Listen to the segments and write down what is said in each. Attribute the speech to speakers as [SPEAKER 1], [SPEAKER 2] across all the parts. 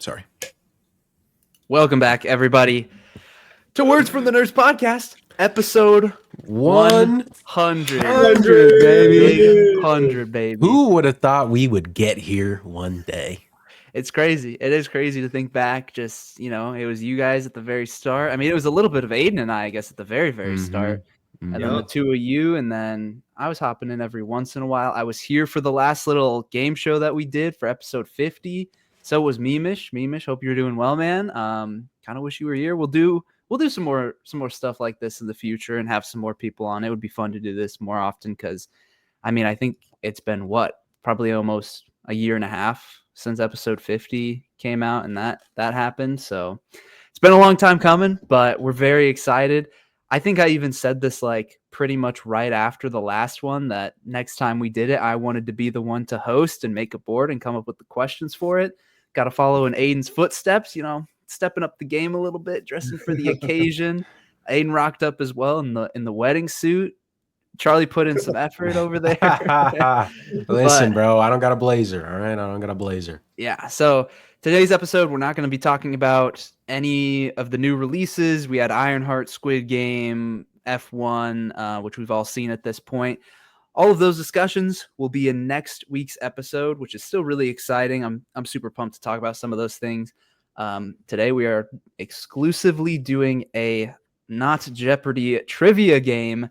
[SPEAKER 1] Sorry.
[SPEAKER 2] Welcome back, everybody, to Words from the Nerds podcast, episode 100.
[SPEAKER 1] 100, baby.
[SPEAKER 2] 100, baby.
[SPEAKER 1] Who would have thought we would get here one day?
[SPEAKER 2] It's crazy. It is crazy to think back. Just, it was you guys at the very start. I mean, it was a little bit of Aiden and I guess, at the very, very start. And then the two of you, and then I was hopping in every once in a while. I was here for the last little game show that we did for episode 50. So was Meemish. Meemish, hope you're doing well, man. Kind of wish you were here. We'll do some more stuff like this in the future and have some more people on. It would be fun to do this more often because, I think it's been probably almost a year and a half since episode 50 came out and that happened. So it's been a long time coming, but we're very excited. I think I even said this pretty much right after the last one that next time we did it, I wanted to be the one to host and make a board and come up with the questions for it. Got to follow in Aiden's footsteps, stepping up the game a little bit, dressing for the occasion. Aiden rocked up as well in the wedding suit. Charlie put in some effort over there.
[SPEAKER 1] Listen, bro, I don't got a blazer. All right, I don't got a blazer.
[SPEAKER 2] Yeah. So today's episode, we're not going to be talking about any of the new releases. We had Ironheart, Squid Game, F1, which we've all seen at this point. All of those discussions will be in next week's episode, which is still really exciting. I'm super pumped to talk about some of those things. Today we are exclusively doing a Not Jeopardy trivia game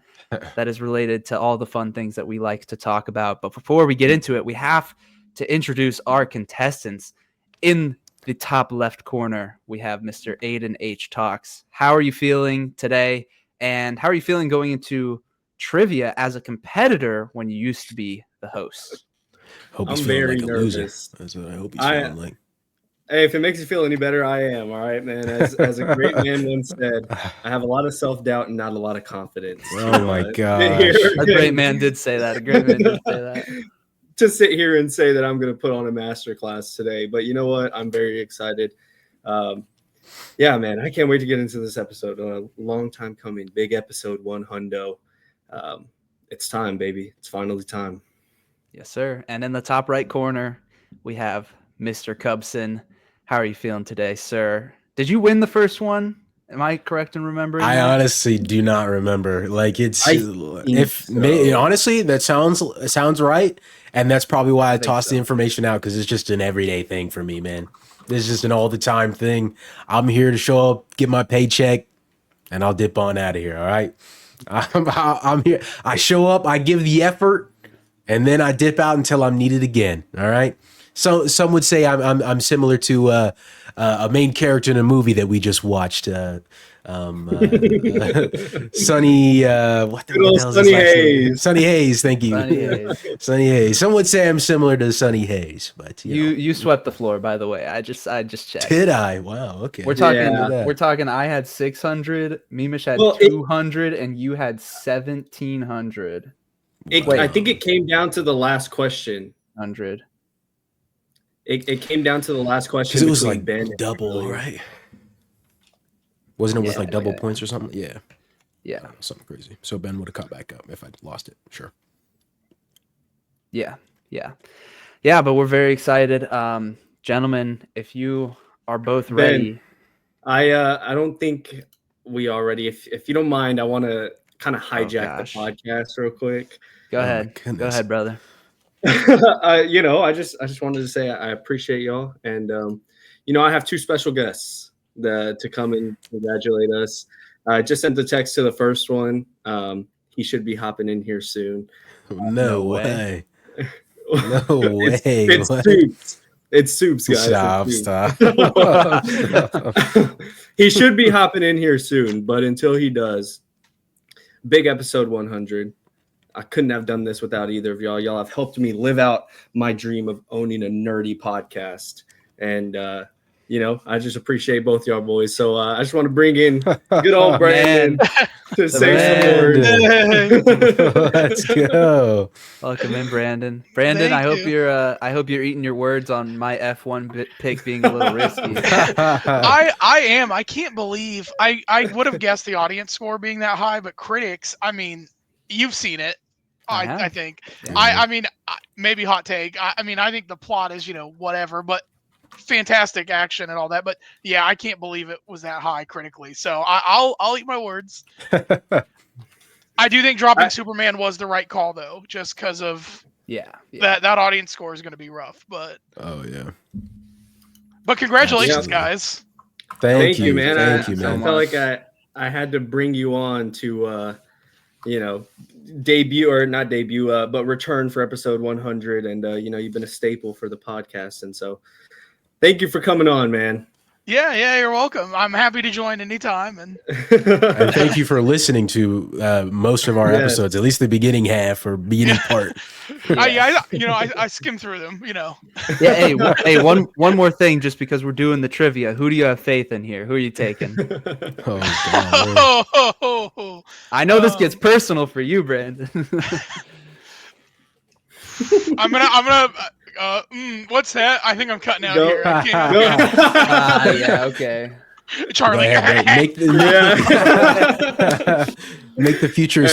[SPEAKER 2] that is related to all the fun things that we like to talk about. But before we get into it, we have to introduce our contestants. In the top left corner, we have Mr. Aiden H. Talks. How are you feeling today? And how are you feeling going into trivia as a competitor when you used to be the host?
[SPEAKER 1] Hope he's feeling like a loser. That's what I hope he's feeling like.
[SPEAKER 3] Hey, if it makes you feel any better, I am. All right, man. As a great man once said, I have a lot of self-doubt and not a lot of confidence.
[SPEAKER 1] Oh my gosh.
[SPEAKER 2] A great man did say that.
[SPEAKER 3] To sit here and say that I'm going to put on a masterclass today. But you know what? I'm very excited. Yeah, man. I can't wait to get into this episode. A long time coming. Big episode 100. It's time, baby. It's finally time.
[SPEAKER 2] Yes, sir. And in the top right corner, we have Mr. Cubson. How are you feeling today, sir? Did you win the first one? Am I correct in remembering?
[SPEAKER 1] I honestly do not remember. Honestly, that sounds right, and that's probably why I tossed the information out because it's just an everyday thing for me, man. It's just an all the time thing. I'm here to show up, get my paycheck, and I'll dip on out of here. All right. I'm here. I show up, I give the effort, and then I dip out until I'm needed again. All right. So some would say I'm similar to a main character in a movie that we just watched. Sunny, what the hell is
[SPEAKER 3] Sunny Hayes.
[SPEAKER 1] Sunny Hayes, thank you. Sunny Hayes. Some would say I'm similar to Sunny Hayes, but
[SPEAKER 2] you swept the floor, by the way. I just checked.
[SPEAKER 1] Did I? Wow. Okay.
[SPEAKER 2] We're talking. I had 600. Meemish had 200, and you had 1,700.
[SPEAKER 3] I think it came down to the last question.
[SPEAKER 2] 100.
[SPEAKER 3] It came down to the last question
[SPEAKER 1] because it was like
[SPEAKER 3] Ben
[SPEAKER 1] double, right? Wasn't it with double points or something? Yeah, something crazy. So Ben would have caught back up if I'd lost it. Sure.
[SPEAKER 2] Yeah. But we're very excited, gentlemen. If you are both ready,
[SPEAKER 3] Ben, I don't think we are ready. If you don't mind, I want to kind of hijack the podcast real quick.
[SPEAKER 2] Go ahead, brother.
[SPEAKER 3] I just wanted to say I appreciate y'all, and I have two special guests to come and congratulate us. I just sent the text to the first one. He should be hopping in here soon.
[SPEAKER 1] No way. No way.
[SPEAKER 3] It's Soups. It's Soups, guys.
[SPEAKER 1] Stop.
[SPEAKER 3] He should be hopping in here soon, but until he does, big episode 100. I couldn't have done this without either of y'all. Y'all have helped me live out my dream of owning a nerdy podcast. And, I just appreciate both y'all boys. So I just want to bring in good old Brandon to say some words.
[SPEAKER 1] Let's go.
[SPEAKER 2] Welcome in, Brandon. Brandon, I hope you're eating your words on my F1 pick being a little risky.
[SPEAKER 4] I am. I can't believe I would have guessed the audience score being that high, but critics, you've seen it. I think. Yeah. I mean, maybe hot take. I think the plot is, whatever, but fantastic action and all that. But yeah, I can't believe it was that high critically. So I'll eat my words. I do think dropping Superman was the right call though, just because of that audience score is going to be rough. But but congratulations, guys.
[SPEAKER 3] Thank you, man. Thank you, man. I felt like I had to bring you on to debut or not debut, but return for episode 100. And, you've been a staple for the podcast. And so thank you for coming on, man.
[SPEAKER 4] Yeah, you're welcome. I'm happy to join anytime. And
[SPEAKER 1] thank you for listening to most of our episodes, at least the beginning half or beginning part.
[SPEAKER 4] I skim through them,
[SPEAKER 2] Yeah, hey, one more thing, just because we're doing the trivia. Who do you have faith in here? Who are you taking? I know this gets personal for you, Brandon.
[SPEAKER 4] I'm gonna what's that? I think I'm cutting out here. I can't.
[SPEAKER 2] Yeah, okay.
[SPEAKER 4] Charlie,
[SPEAKER 1] make the future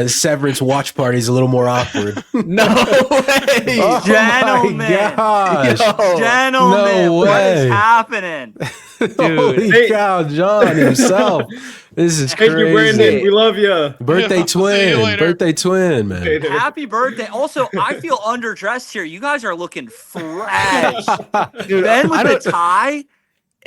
[SPEAKER 1] Severance watch parties a little more awkward.
[SPEAKER 2] No way,
[SPEAKER 5] gentlemen! Gentlemen, what is happening?
[SPEAKER 1] Dude, holy cow, John himself. This is crazy.
[SPEAKER 3] Thank you, Brandon. We love you.
[SPEAKER 1] Birthday twin, man.
[SPEAKER 5] Happy birthday. Also, I feel underdressed here. You guys are looking fresh. Dude, Ben with a tie.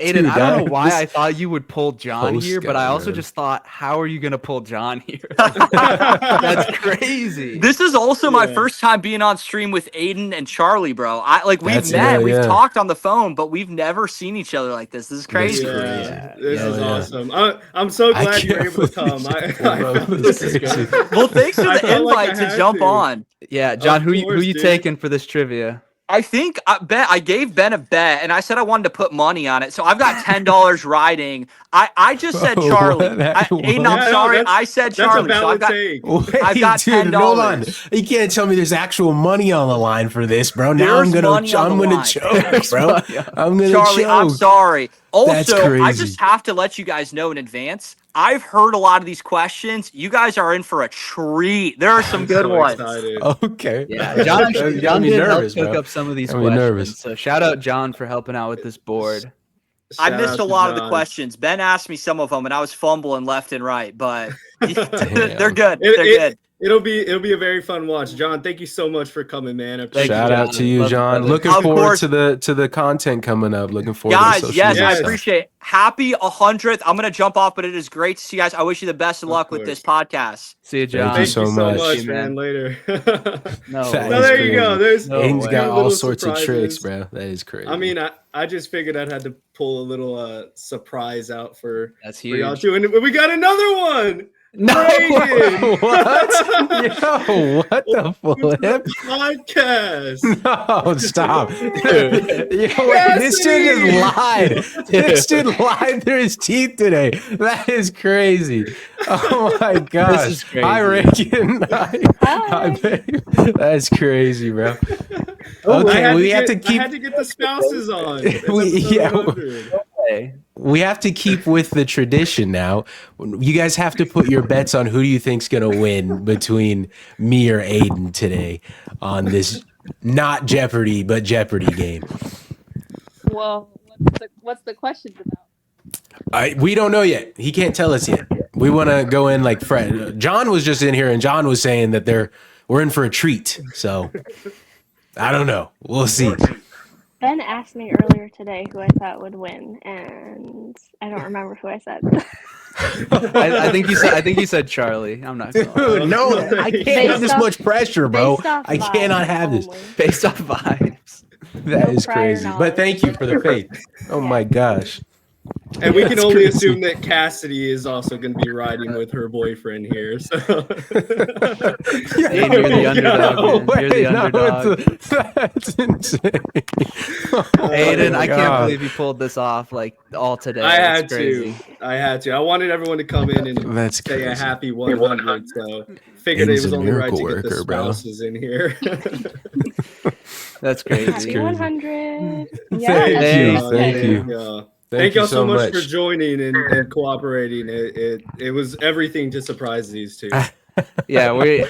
[SPEAKER 2] Aiden, I don't know why I thought you would pull John here, but I also just thought, how are you going to pull John here? That's crazy.
[SPEAKER 5] This is also my first time being on stream with Aiden and Charlie, bro. We've met, we've talked on the phone, but we've never seen each other like this. This is crazy.
[SPEAKER 3] This is awesome. I'm so glad you were able to come.
[SPEAKER 5] This is great. Well, thanks for the invite to jump on.
[SPEAKER 2] Yeah, John, who you taking for this trivia?
[SPEAKER 5] I think I gave Ben a bet, and I said I wanted to put money on it. So I've got $10 riding. I just said Charlie. Aiden, I'm sorry. I said Charlie. So I've got $10.
[SPEAKER 1] Hold on. You can't tell me there's actual money on the line for this, bro. Now I'm gonna choke, bro. I'm gonna
[SPEAKER 5] Charlie,
[SPEAKER 1] choke.
[SPEAKER 5] I'm sorry. Also, I just have to let you guys know in advance. I've heard a lot of these questions. You guys are in for a treat. There are some good ones.
[SPEAKER 3] Excited.
[SPEAKER 1] Okay.
[SPEAKER 2] Yeah, John did help cook up some of these questions. So shout out John for helping out with this board.
[SPEAKER 5] I missed a lot of the questions. Ben asked me some of them, and I was fumbling left and right, but they're good. They're good.
[SPEAKER 3] It'll be a very fun watch. John, thank you so much for coming, man.
[SPEAKER 1] Shout out to you, John. Looking forward to the content coming up. Looking forward to the social media
[SPEAKER 5] I appreciate it. Happy 100th. I'm going to jump off, but it is great to see you guys. I wish you the best of luck with this podcast.
[SPEAKER 2] See you, John.
[SPEAKER 3] Thank you so much, man. Later.
[SPEAKER 2] No,
[SPEAKER 3] there you go.
[SPEAKER 1] Aiden's got all sorts of tricks, bro. That is crazy.
[SPEAKER 3] I mean, I just figured I had to pull a little surprise out for y'all too. And we got another one.
[SPEAKER 2] No,
[SPEAKER 1] what? Yo, what the flip?
[SPEAKER 3] Podcast.
[SPEAKER 1] No, stop. This dude just lied. This dude lied through his teeth today. That is crazy. Oh my gosh.
[SPEAKER 2] This is crazy.
[SPEAKER 1] Hi, Reagan. Hi, babe. That's crazy, bro. Okay, I had to
[SPEAKER 3] get the spouses on.
[SPEAKER 1] We have to keep with the tradition now. You guys have to put your bets on who do you think's going to win between me or Aiden today on this not Jeopardy, but Jeopardy game.
[SPEAKER 6] Well, what's the questions about?
[SPEAKER 1] We don't know yet. He can't tell us yet. We want to go in like Fred. John was just in here, and John was saying that we're in for a treat. So I don't know. We'll see.
[SPEAKER 6] Ben asked me earlier today who I thought would win, and I don't remember who I said.
[SPEAKER 2] I think you said Charlie. I'm not gonna lie.
[SPEAKER 1] Dude, no, I can't have this much pressure, bro. I cannot have this.
[SPEAKER 2] Based off vibes.
[SPEAKER 1] That is crazy. But thank you for the faith. Oh my gosh.
[SPEAKER 3] And we can only assume that Cassidy is also going to be riding with her boyfriend here. So
[SPEAKER 2] you're the underdog. You're the underdog.
[SPEAKER 1] That's insane.
[SPEAKER 2] Aiden, I can't believe you pulled this off like all today.
[SPEAKER 3] I had to. I wanted everyone to come in and say a happy 100. So figured it was only right to get the spouses in here.
[SPEAKER 2] That's crazy.
[SPEAKER 6] Happy 100.
[SPEAKER 1] Thank you.
[SPEAKER 3] Thank y'all so much for joining and cooperating. It was everything to surprise these two.
[SPEAKER 2] We're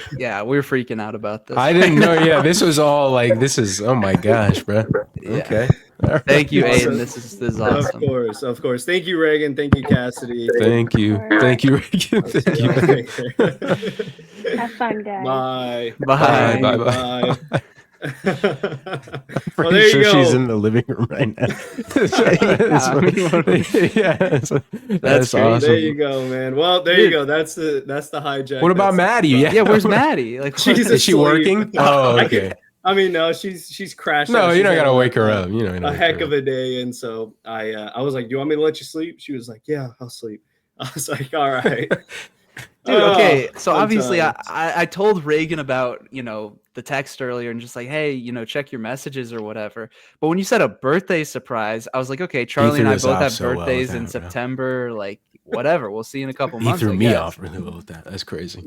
[SPEAKER 2] freaking out about this.
[SPEAKER 1] I didn't know. Yeah, this was all like, oh my gosh, bro. Okay.
[SPEAKER 2] Thank you,
[SPEAKER 3] Awesome.
[SPEAKER 2] Aiden. This is awesome.
[SPEAKER 3] Of course. Thank you, Reagan. Thank you, Cassidy.
[SPEAKER 1] Thank you, Reagan. Thank you.
[SPEAKER 6] Have fun, guys.
[SPEAKER 3] Bye.
[SPEAKER 2] Bye.
[SPEAKER 3] Bye.
[SPEAKER 1] I'm
[SPEAKER 3] Well,
[SPEAKER 1] pretty
[SPEAKER 3] there you
[SPEAKER 1] sure
[SPEAKER 3] go.
[SPEAKER 1] she's in the living room right now. That's awesome.
[SPEAKER 3] There you go, man. Well, there you go. That's the hijack.
[SPEAKER 1] What about Maddie?
[SPEAKER 2] Yeah, where's Maddie? Like,
[SPEAKER 3] She's
[SPEAKER 1] is she
[SPEAKER 3] asleep.
[SPEAKER 1] working? Oh, okay.
[SPEAKER 3] I mean, no, she's crashing.
[SPEAKER 1] No,
[SPEAKER 3] She's
[SPEAKER 1] you're not
[SPEAKER 3] had
[SPEAKER 1] gonna wake her up. You know,
[SPEAKER 3] a heck of a day, and so I was like, "Do you want me to let you sleep?" She was like, "Yeah, I'll sleep." I was like, "All right."
[SPEAKER 2] Dude, okay, so
[SPEAKER 3] fun
[SPEAKER 2] obviously
[SPEAKER 3] times.
[SPEAKER 2] I told Reagan about, the text earlier and just like, hey, check your messages or whatever. But when you said a birthday surprise, I was like, okay, Charlie and I both have birthdays in September, like whatever. We'll see in a couple months.
[SPEAKER 1] He threw me off really well with that. That's crazy.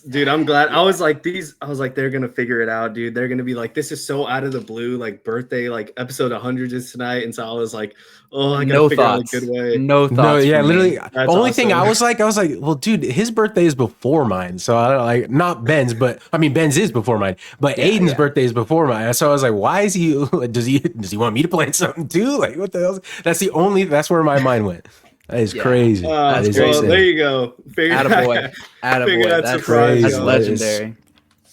[SPEAKER 3] Dude, I'm glad. I was like, they're gonna figure it out, dude. They're gonna be like, this is so out of the blue, like birthday, like episode 100 is tonight. And so I was like, oh, I gotta figure out a good way.
[SPEAKER 2] No thoughts.
[SPEAKER 1] No, yeah, literally.
[SPEAKER 3] That's
[SPEAKER 1] only thing
[SPEAKER 3] awesome.
[SPEAKER 1] I was like, well, dude, his birthday is before mine. So I don't like not Ben's, but I mean Ben's is before mine, but Aiden's birthday is before mine. So I was like, why is he does he want me to plan something too? Like what the hell? That's where my mind went. That is crazy. That is
[SPEAKER 3] well, there you go.
[SPEAKER 2] Attaboy.
[SPEAKER 3] That's
[SPEAKER 1] crazy.
[SPEAKER 2] That's legendary.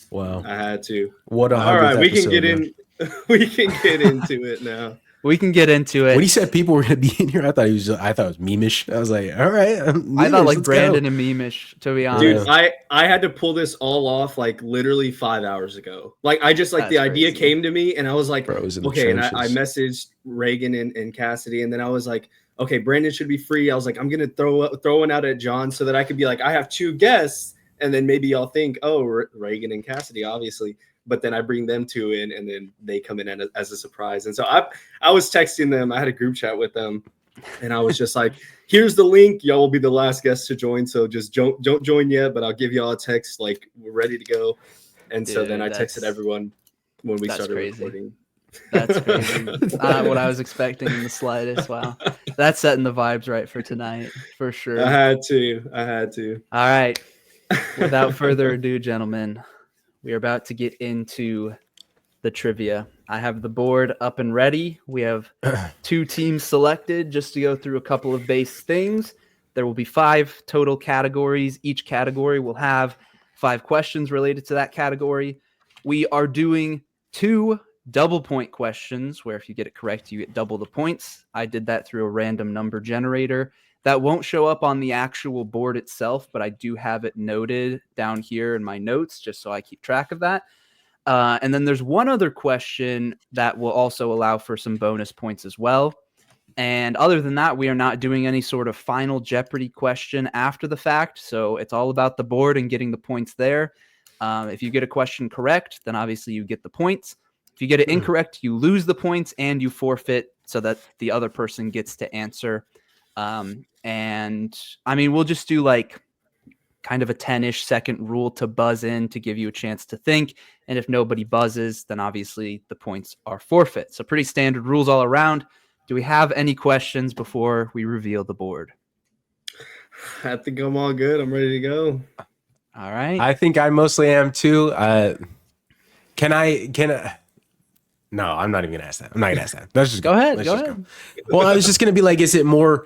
[SPEAKER 1] Wow.
[SPEAKER 3] I had to.
[SPEAKER 1] What a
[SPEAKER 3] all right, we can get
[SPEAKER 1] man.
[SPEAKER 3] in. We can get into it now.
[SPEAKER 2] We can get into it.
[SPEAKER 1] When he said people were gonna be in here, I thought it was memeish. I was like, all right.
[SPEAKER 2] I thought like Brandon and memeish, to be honest.
[SPEAKER 3] Dude, I had to pull this all off like literally 5 hours ago. Like I just like the idea came to me and I was like, okay, and I messaged Reagan and Cassidy, and then I was like, okay, Brandon should be free. I was like, I'm gonna throw one out at John so that I could be like, I have two guests, and then maybe y'all think, oh, Reagan and Cassidy, obviously. But then I bring them two in, and then they come in as a surprise. And so I was texting them. I had a group chat with them, and I was just like, "Here's the link. Y'all will be the last guests to join. So just don't join yet, but I'll give y'all a text like we're ready to go." And so then I texted everyone when we started recording.
[SPEAKER 2] That's crazy. Not what I was expecting in the slightest. Wow, that's setting the vibes right for tonight for sure.
[SPEAKER 3] I had to.
[SPEAKER 2] All right. Without further ado, gentlemen. We are about to get into the trivia. I have the board up and ready. We have 2 teams selected just to go through a couple of base things. There will be 5 total categories. Each category will have 5 questions related to that category. We are doing 2 double point questions where if you get it correct, you get double the points. I did that through a random number generator. That won't show up on the actual board itself, but I do have it noted down here in my notes just so I keep track of that. And then there's one other question that will also allow for some bonus points as well. And other than that, we are not doing any sort of final Jeopardy question after the fact. So it's all about the board and getting the points there. If you get a question correct, then obviously you get the points. If you get it incorrect, you lose the points and you forfeit so that the other person gets to answer. And I mean, we'll just do like kind of a 10-ish second rule to buzz in to give you a chance to think. And if nobody buzzes, then obviously the points are forfeit. So pretty standard rules all around. Do we have any questions before we reveal the board?
[SPEAKER 3] I think I'm all good. I'm ready to go.
[SPEAKER 2] All right.
[SPEAKER 1] I think I mostly am too. Can I? No, I'm not even gonna ask that. I'm not gonna ask that. Let's just
[SPEAKER 2] go ahead.
[SPEAKER 1] Go. Well, I was just gonna be like, is it more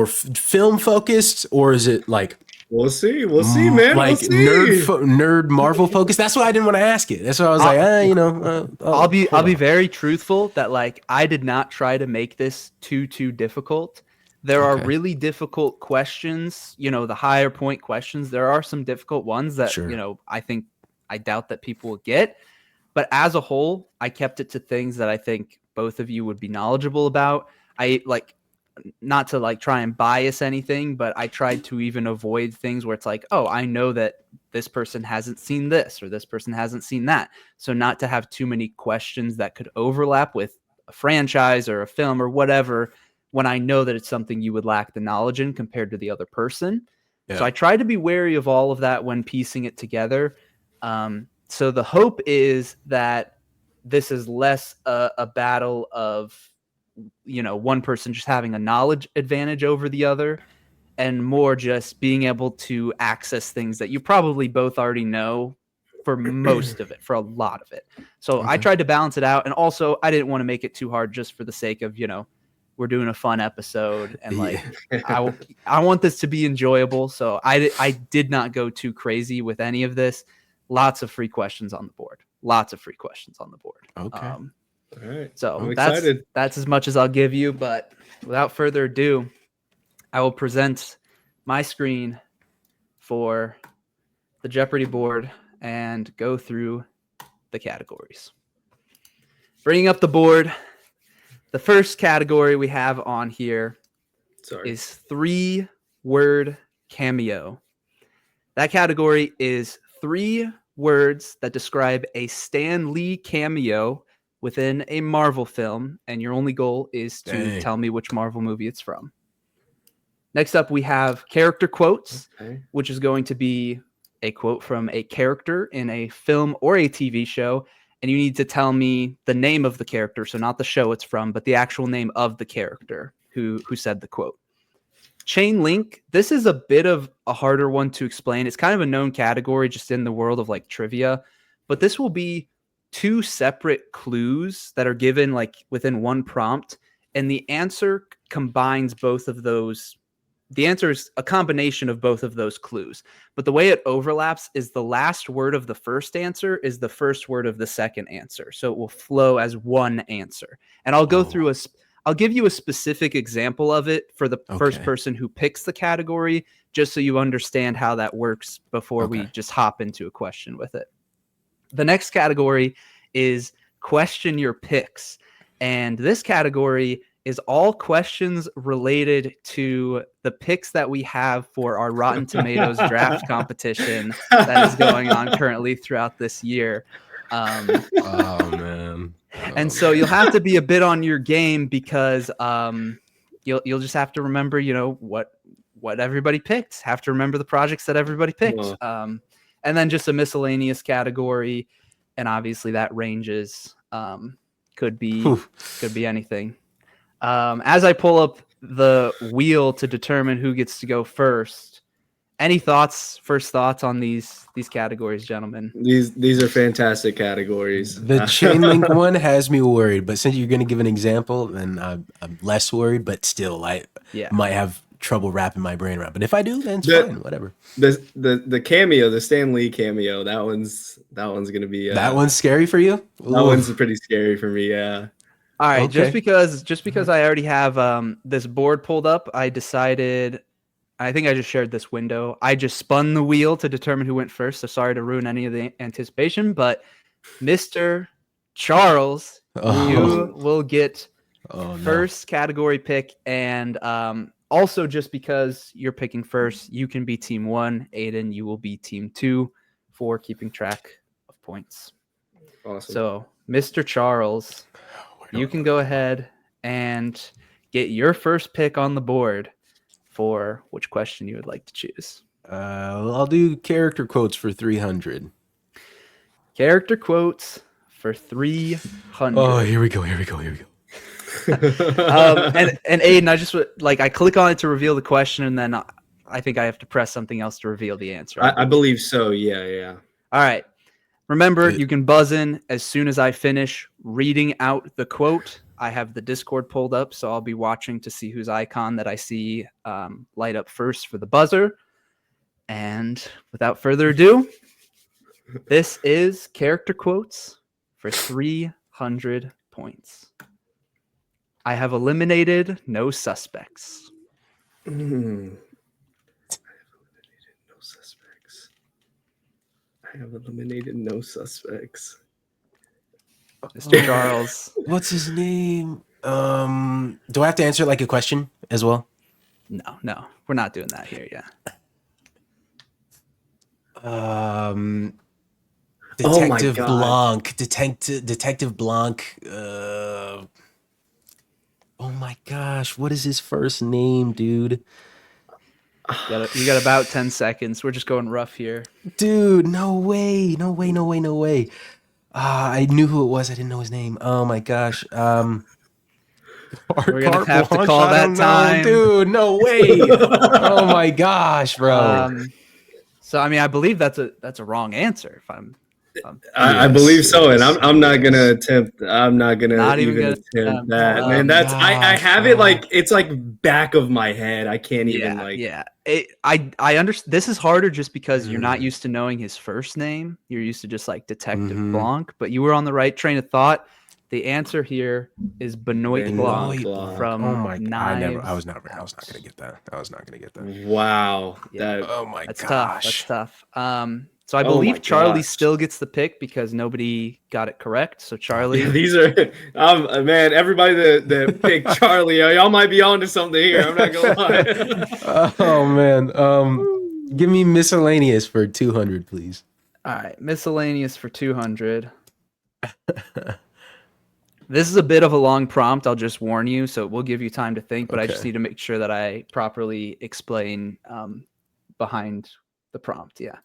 [SPEAKER 1] film focused or is it like?
[SPEAKER 3] We'll see, man.
[SPEAKER 1] Like nerd Marvel focused. That's why I didn't want to ask it. That's why I was
[SPEAKER 2] I'll be very truthful that like I did not try to make this too difficult. There are really difficult questions. The higher point questions. There are some difficult ones that I doubt that people will get. But as a whole, I kept it to things that I think both of you would be knowledgeable about. I like not to like try and bias anything, but I tried to even avoid things where it's like, oh, I know that this person hasn't seen this or this person hasn't seen that. So not to have too many questions that could overlap with a franchise or a film or whatever, when I know that it's something you would lack the knowledge in compared to the other person. Yeah. So I tried to be wary of all of that when piecing it together. So the hope is that this is less a battle of, one person just having a knowledge advantage over the other and more just being able to access things that you probably both already know for most of it, for a lot of it. So I tried to balance it out. And also I didn't want to make it too hard just for the sake of, we're doing a fun episode and like, I want this to be enjoyable. So I did not go too crazy with any of this. Lots of free questions on the board.
[SPEAKER 1] Okay.
[SPEAKER 3] All right.
[SPEAKER 2] So
[SPEAKER 3] I'm
[SPEAKER 2] that's
[SPEAKER 3] excited.
[SPEAKER 2] as much as I'll give you, but without further ado, I will present my screen for the Jeopardy board and go through the categories. Bringing up the board, the first category we have on here is 3-word cameo. That category is 3 words that describe a Stan Lee cameo within a Marvel film, and your only goal is to tell me which Marvel movie it's from. Next up, we have character quotes, which is going to be a quote from a character in a film or a TV show, and you need to tell me the name of the character, so not the show it's from, but the actual name of the character who said the quote. Chain link, this is a bit of a harder one to explain. It's kind of a known category just in the world of like trivia, but this will be 2 separate clues that are given like within one prompt, and the answer combines both of those. The answer is a combination of both of those clues, but the way it overlaps is the last word of the first answer is the first word of the second answer. So it will flow as one answer. And I'll go through I'll give you a specific example of it for the first person who picks the category, just so you understand how that works before we just hop into a question with it. The next category is question your picks. And this category is all questions related to the picks that we have for our Rotten Tomatoes draft competition that is going on currently throughout this year. And so you'll have to be a bit on your game because you'll just have to remember, what everybody picked. Have to remember the projects that everybody picked. And then just a miscellaneous category, and obviously that ranges. Could be anything. As I pull up the wheel to determine who gets to go first, any first thoughts on these categories, gentlemen?
[SPEAKER 3] These are fantastic categories.
[SPEAKER 1] The chain link one has me worried, but since you're going to give an example, then I'm less worried, but still I might have trouble wrapping my brain around. But if I do, then it's fine, whatever.
[SPEAKER 3] The cameo, the Stan Lee cameo, that one's going to be
[SPEAKER 1] that one's scary for you?
[SPEAKER 3] That one's pretty scary for me, yeah.
[SPEAKER 2] All right, just because I already have this board pulled up, I decided. I think I just shared this window. I just spun the wheel to determine who went first. So sorry to ruin any of the anticipation, but Mr. Charles, you will get first category pick, and also just because you're picking first, you can be team 1. Aiden, you will be team 2 for keeping track of points.
[SPEAKER 3] Awesome.
[SPEAKER 2] So, Mr. Charles, you can go ahead and get your first pick on the board for which question you would like to choose.
[SPEAKER 1] I'll do character quotes for 300.
[SPEAKER 2] Character quotes for 300.
[SPEAKER 1] Oh, here we go.
[SPEAKER 2] And Aiden, I click on it to reveal the question, and then I think I have to press something else to reveal the answer.
[SPEAKER 3] I believe so. Yeah.
[SPEAKER 2] All right. Remember, you can buzz in as soon as I finish reading out the quote. I have the Discord pulled up, so I'll be watching to see whose icon that I see light up first for the buzzer. And without further ado, this is character quotes for 300 points. I have eliminated no suspects.
[SPEAKER 3] I have eliminated no suspects.
[SPEAKER 2] Mr. Charles.
[SPEAKER 1] What's his name? Do I have to answer like a question as well?
[SPEAKER 2] No. We're not doing that here, yeah.
[SPEAKER 1] Detective Blanc. Detective Blanc. Oh my gosh, what is his first name, dude?
[SPEAKER 2] You got about 10 seconds. We're just going rough here.
[SPEAKER 1] Dude, no way. I knew who it was. I didn't know his name. Oh my gosh.
[SPEAKER 2] We're gonna have to call that time.
[SPEAKER 1] Dude, no way. Oh my gosh, bro.
[SPEAKER 2] So I mean, I believe that's a wrong answer. If I'm
[SPEAKER 3] I believe so, and I'm not gonna attempt. I'm not gonna even attempt that. Man, that's I have it like it's like back of my head. I can't even like.
[SPEAKER 2] Yeah, I understand. This is harder just because you're not used to knowing his first name. You're used to just like Detective Blanc, but you were on the right train of thought. The answer here is Benoit Blanc from Knives.
[SPEAKER 1] I was not gonna get that. I was not gonna get that.
[SPEAKER 3] Wow.
[SPEAKER 2] Yeah.
[SPEAKER 1] Oh my
[SPEAKER 2] That's
[SPEAKER 1] gosh.
[SPEAKER 2] tough. So I believe Charlie still gets the pick because nobody got it correct. So Charlie,
[SPEAKER 3] these are man. Everybody that picked Charlie, y'all might be onto something here. I'm not gonna lie.
[SPEAKER 1] Oh man. Give me miscellaneous for 200, please.
[SPEAKER 2] All right, miscellaneous for 200. This is a bit of a long prompt. I'll just warn you, so we'll give you time to think. But I just need to make sure that I properly explain behind the prompt. Yeah.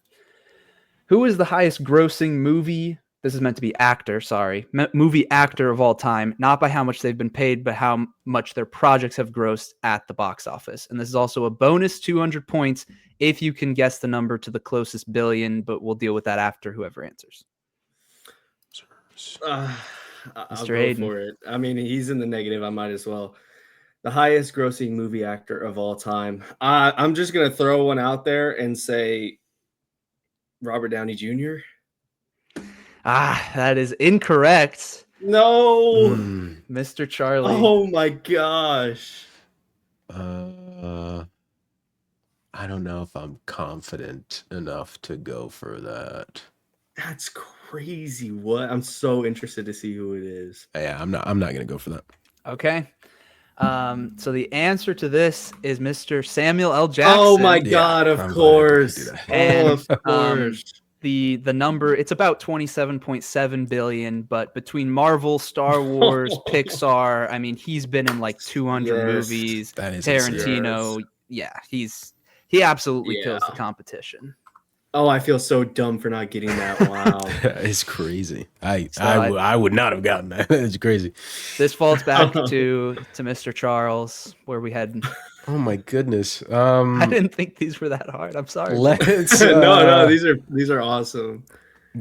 [SPEAKER 2] Who is the highest grossing movie? This is meant to be actor, sorry. Movie actor of all time, not by how much they've been paid, but how much their projects have grossed at the box office. And this is also a bonus 200 points if you can guess the number to the closest billion, but we'll deal with that after whoever answers.
[SPEAKER 3] I'll go for it. I mean, he's in the negative. I might as well. The highest grossing movie actor of all time. I'm just going to throw one out there and say Robert Downey Jr.
[SPEAKER 2] That is incorrect.
[SPEAKER 3] No.
[SPEAKER 2] Mr. Charlie.
[SPEAKER 3] Oh my gosh.
[SPEAKER 1] I don't know if I'm confident enough to go for that.
[SPEAKER 3] That's crazy. What? I'm so interested to see who it is.
[SPEAKER 1] Yeah, I'm not gonna go for that.
[SPEAKER 2] Okay. So the answer to this is Mr. Samuel L. Jackson.
[SPEAKER 3] Oh my God! Of course.
[SPEAKER 2] And
[SPEAKER 3] of course.
[SPEAKER 2] The number, it's about 27.7 billion, but between Marvel, Star Wars, Pixar, I mean, he's been in like 200 movies.
[SPEAKER 1] That is
[SPEAKER 2] Tarantino. Yeah, he absolutely kills the competition.
[SPEAKER 3] Oh, I feel so dumb for not getting that. Wow.
[SPEAKER 1] It's crazy. I would not have gotten that. It's crazy.
[SPEAKER 2] This falls back to Mr. Charles, where we had.
[SPEAKER 1] Oh my goodness.
[SPEAKER 2] I didn't think these were that hard. I'm sorry.
[SPEAKER 1] Let's
[SPEAKER 3] no, these are awesome.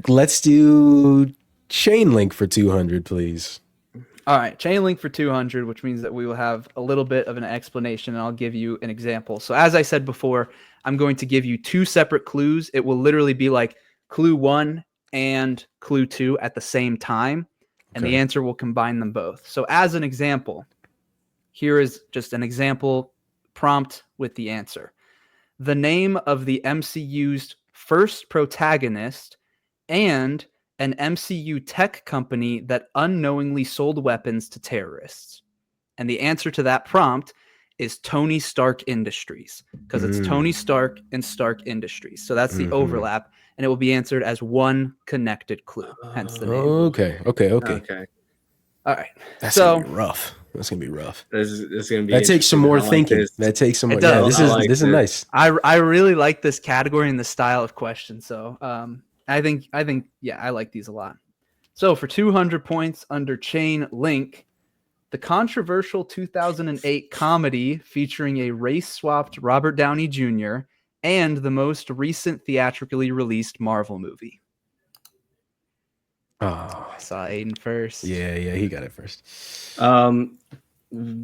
[SPEAKER 1] Let's do chain link for 200, please.
[SPEAKER 2] All right, chain link for 200, which means that we will have a little bit of an explanation, and I'll give you an example. So as I said before, I'm going to give you two separate clues. It will literally be like clue 1 and clue 2 at the same time, and the answer will combine them both. So as an example, here is just an example prompt with the answer. The name of the MCU's first protagonist and an MCU tech company that unknowingly sold weapons to terrorists. And the answer to that prompt is Tony Stark Industries, because it's Tony Stark and Stark Industries. So that's the overlap, and it will be answered as one connected clue, hence the name.
[SPEAKER 1] Okay.
[SPEAKER 2] All right.
[SPEAKER 1] That's gonna be rough. That's gonna be rough.
[SPEAKER 3] This gonna be.
[SPEAKER 1] That takes some more thinking. That takes some more. Yeah, this is nice.
[SPEAKER 2] I really like this category and the style of question. So I think I like these a lot. So for 200 points under chain link, the controversial 2008 comedy featuring a race-swapped Robert Downey Jr. and the most recent theatrically released Marvel movie.
[SPEAKER 1] Oh,
[SPEAKER 2] I saw Aiden first.
[SPEAKER 1] Yeah, he got it first.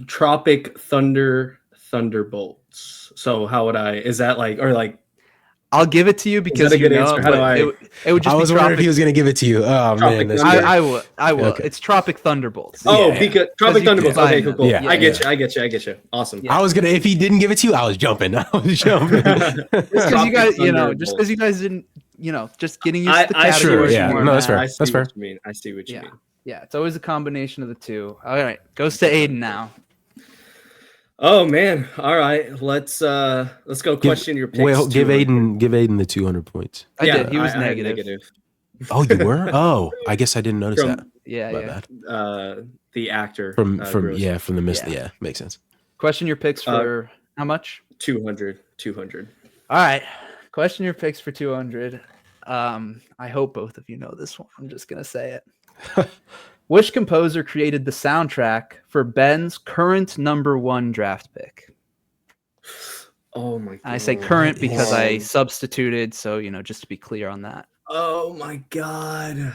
[SPEAKER 3] Tropic Thunder Thunderbolts. So how would I? Is that like or like?
[SPEAKER 2] I'll give it to you because you know. It would just.
[SPEAKER 1] I was wondering if he was going to give it to you. Oh man,
[SPEAKER 2] I will. Okay. It's Tropic Thunderbolts.
[SPEAKER 3] Because Tropic Thunderbolts. Okay, cool.
[SPEAKER 1] Yeah,
[SPEAKER 3] I get you. Awesome.
[SPEAKER 1] Yeah. I was gonna. If he didn't give it to you, I was jumping.
[SPEAKER 2] Just because you guys, just because you guys didn't, just getting used to the categories.
[SPEAKER 1] No, that's fair. That's fair.
[SPEAKER 3] I see what you mean.
[SPEAKER 2] Yeah, it's always a combination of the two. All right, goes to Aiden now.
[SPEAKER 3] Oh man! All right, let's go. Question your picks.
[SPEAKER 1] Well, give Aiden the 200 points.
[SPEAKER 2] I did. He was negative.
[SPEAKER 1] Oh, you were? Oh, I guess I didn't notice that.
[SPEAKER 2] Yeah.
[SPEAKER 3] Bad. The actor
[SPEAKER 1] from the mist. Yeah, makes sense.
[SPEAKER 2] Question your picks for how much?
[SPEAKER 3] 200.
[SPEAKER 2] All right. Question your picks for 200. I hope both of you know this one. I'm just gonna say it. Which composer created the soundtrack for Ben's current #1 draft pick?
[SPEAKER 3] Oh my God.
[SPEAKER 2] I say current because I substituted, so just to be clear on that.
[SPEAKER 3] Oh my god.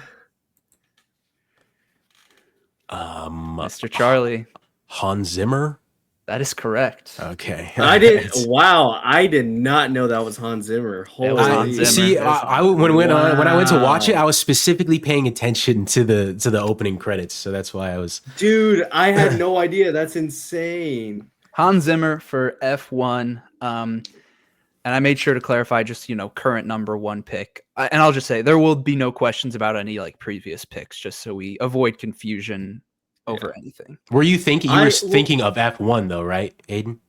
[SPEAKER 2] Mr. Charlie.
[SPEAKER 1] Hans Zimmer.
[SPEAKER 2] That is correct.
[SPEAKER 1] Okay.
[SPEAKER 3] I did not know that was Hans Zimmer.
[SPEAKER 2] Was Hans Zimmer.
[SPEAKER 1] See, when I went to watch it, I was specifically paying attention to the opening credits, so that's why I was.
[SPEAKER 3] Dude, I had no idea. That's insane.
[SPEAKER 2] Hans Zimmer for F1. And I made sure to clarify just, current number one pick. And I'll just say there will be no questions about any like previous picks, just so we avoid confusion over anything.
[SPEAKER 1] Were you thinking thinking of F1 though, right, Aiden?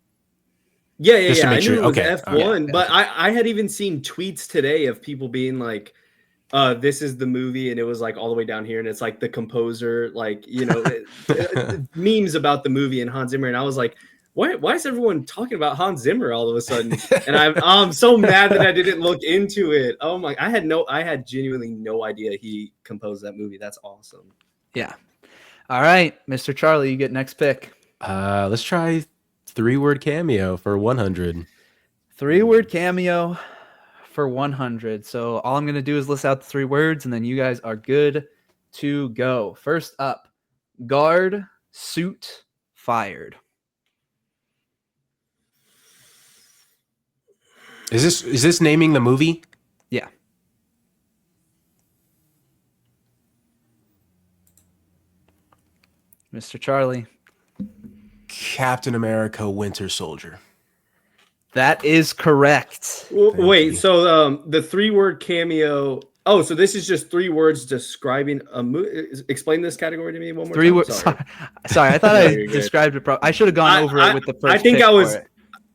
[SPEAKER 3] Yeah. I knew it was F1, but I had even seen tweets today of people being like, this is the movie, and it was like all the way down here, and it's like the composer, like, memes about the movie and Hans Zimmer, and I was like, why is everyone talking about Hans Zimmer all of a sudden? And I'm so mad that I didn't look into it. Oh my, I had genuinely no idea he composed that movie. That's awesome.
[SPEAKER 2] Yeah. All right, Mr. Charlie, you get next pick.
[SPEAKER 1] Let's try 3-word cameo for 100.
[SPEAKER 2] 3-word cameo for 100. So all I'm going to do is list out the 3 words, and then you guys are good to go. First up, guard, suit, fired.
[SPEAKER 1] Is this naming the movie?
[SPEAKER 2] Yeah. Mr. Charlie.
[SPEAKER 1] Captain America Winter Soldier.
[SPEAKER 2] That is correct.
[SPEAKER 3] Wait, so the 3-word cameo. Oh, so this is just 3 words describing a movie. Explain this category to me one more
[SPEAKER 2] 3
[SPEAKER 3] time.
[SPEAKER 2] words. Sorry, I thought I described it. I should have gone over it with the first.
[SPEAKER 3] I think I was.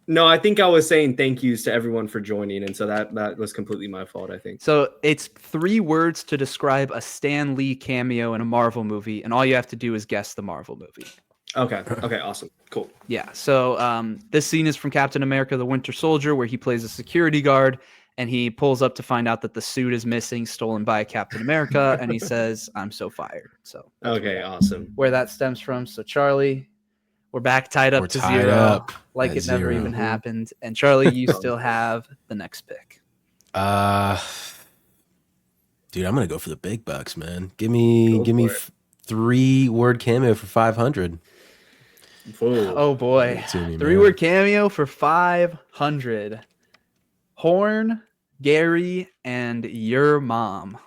[SPEAKER 3] No, I think I was saying thank yous to everyone for joining, and so that was completely my fault, I think.
[SPEAKER 2] So it's 3 words to describe a Stan Lee cameo in a Marvel movie, and all you have to do is guess the Marvel movie.
[SPEAKER 3] Okay, awesome, cool.
[SPEAKER 2] Yeah, so this scene is from Captain America: The Winter Soldier, where he plays a security guard, and he pulls up to find out that the suit is missing, stolen by Captain America, and he says, "I'm so fired." So
[SPEAKER 3] okay, awesome.
[SPEAKER 2] Where that stems from. So Charlie, we're back tied up to 0, like it never even happened. And Charlie, you still have the next pick.
[SPEAKER 1] Dude, I'm gonna go for the big bucks, man. Give me 3-word cameo for 500.
[SPEAKER 3] Whoa.
[SPEAKER 2] Oh boy, 3-word cameo for 500. Horn, Gary, and your mom.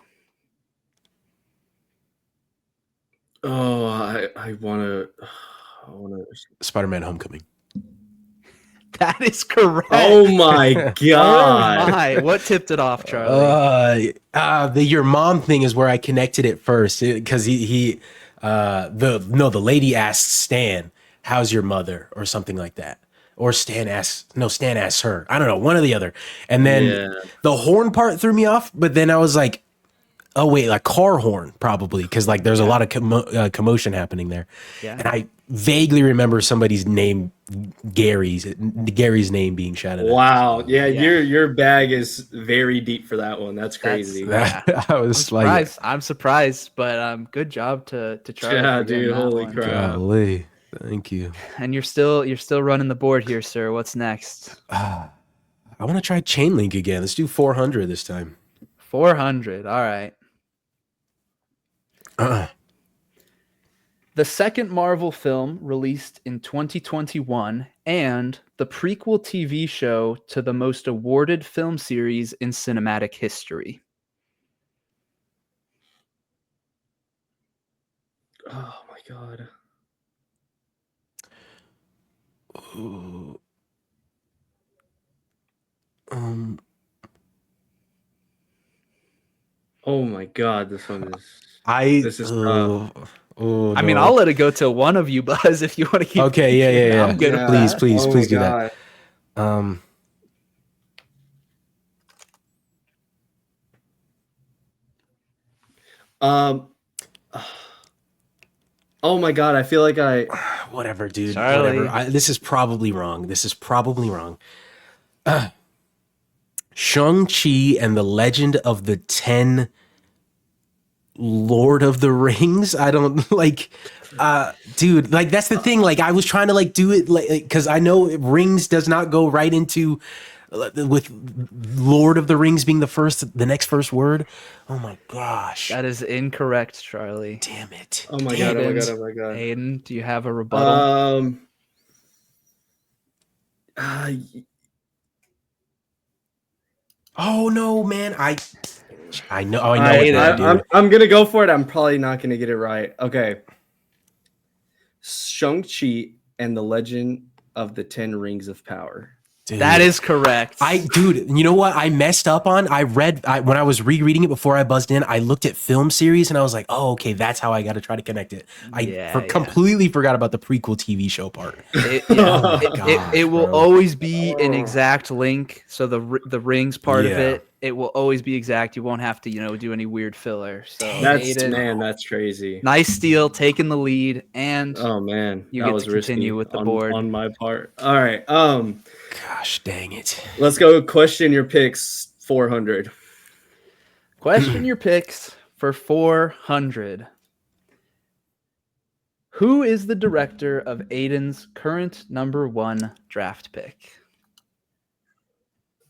[SPEAKER 3] Oh, I wanna.
[SPEAKER 1] Spider-Man: Homecoming.
[SPEAKER 2] That is correct.
[SPEAKER 3] Oh my god!
[SPEAKER 2] Oh my. What tipped it off, Charlie?
[SPEAKER 1] The your mom thing is where I connected it first, because the lady asked Stan, "How's your mother?" or something like that, or Stan asks her. I don't know, one or the other. And then the horn part threw me off, but then I was like, oh wait, like car horn probably, because like there's a lot of commotion happening there. Yeah. And I vaguely remember somebody's name, Gary's name being shouted.
[SPEAKER 3] Wow, yeah. Your bag is very deep for that one. That's crazy.
[SPEAKER 2] I'm surprised, but good job to try.
[SPEAKER 3] Yeah, dude, holy crap!
[SPEAKER 1] Golly. Thank you.
[SPEAKER 2] And you're still running the board here, sir. What's next?
[SPEAKER 1] I want to try Chain Link again. Let's do 400 this time.
[SPEAKER 2] 400. All right. The second Marvel film released in 2021 and the prequel TV show to the most awarded film series in cinematic history.
[SPEAKER 3] Oh my god.
[SPEAKER 1] Ooh.
[SPEAKER 3] Oh my god, this one is.
[SPEAKER 1] This is tough.
[SPEAKER 2] I mean, I'll let it go till one of you, Buzz, if you want to keep.
[SPEAKER 1] Okay, yeah.
[SPEAKER 2] I'm good.
[SPEAKER 1] Yeah. Please do that.
[SPEAKER 3] Oh my god, I feel like
[SPEAKER 1] whatever, dude.
[SPEAKER 2] Charlie.
[SPEAKER 1] Whatever. This is probably wrong. Shang-Chi and the Legend of the 10 Lord of the Rings. I don't like, dude, like that's the thing. Like I was trying to like do it like, cause I know rings does not go right into with Lord of the Rings being the next first word. Oh my gosh.
[SPEAKER 2] That is incorrect, Charlie.
[SPEAKER 1] Damn it.
[SPEAKER 3] Oh my
[SPEAKER 1] Damn
[SPEAKER 3] god! Oh my
[SPEAKER 1] it.
[SPEAKER 3] god! Oh my god!
[SPEAKER 2] Aiden, do you have a rebuttal?
[SPEAKER 1] Oh no, man! I know. Oh, I know
[SPEAKER 3] Right,
[SPEAKER 1] what that, dude.
[SPEAKER 3] I'm gonna go for it. I'm probably not gonna get it right. Okay. Shang-Chi and the Legend of the Ten Rings of Power.
[SPEAKER 1] Dude.
[SPEAKER 2] That is correct.
[SPEAKER 1] Dude, you know what I messed up on? When I was rereading it before I buzzed in, I looked at film series and I was like, oh, okay, that's how I got to try to connect it. Completely forgot about the prequel TV show part.
[SPEAKER 2] It will always be an exact link. So the rings part of it will always be exact. You won't have to, do any weird filler. So
[SPEAKER 3] that's crazy.
[SPEAKER 2] Nice steal, taking the lead, and
[SPEAKER 3] oh man,
[SPEAKER 2] you get to continue with the board
[SPEAKER 3] on my part. All right.
[SPEAKER 1] Gosh, dang it.
[SPEAKER 3] Let's go question your picks 400.
[SPEAKER 2] Question your picks for 400. Who is the director of Aiden's current #1 draft pick?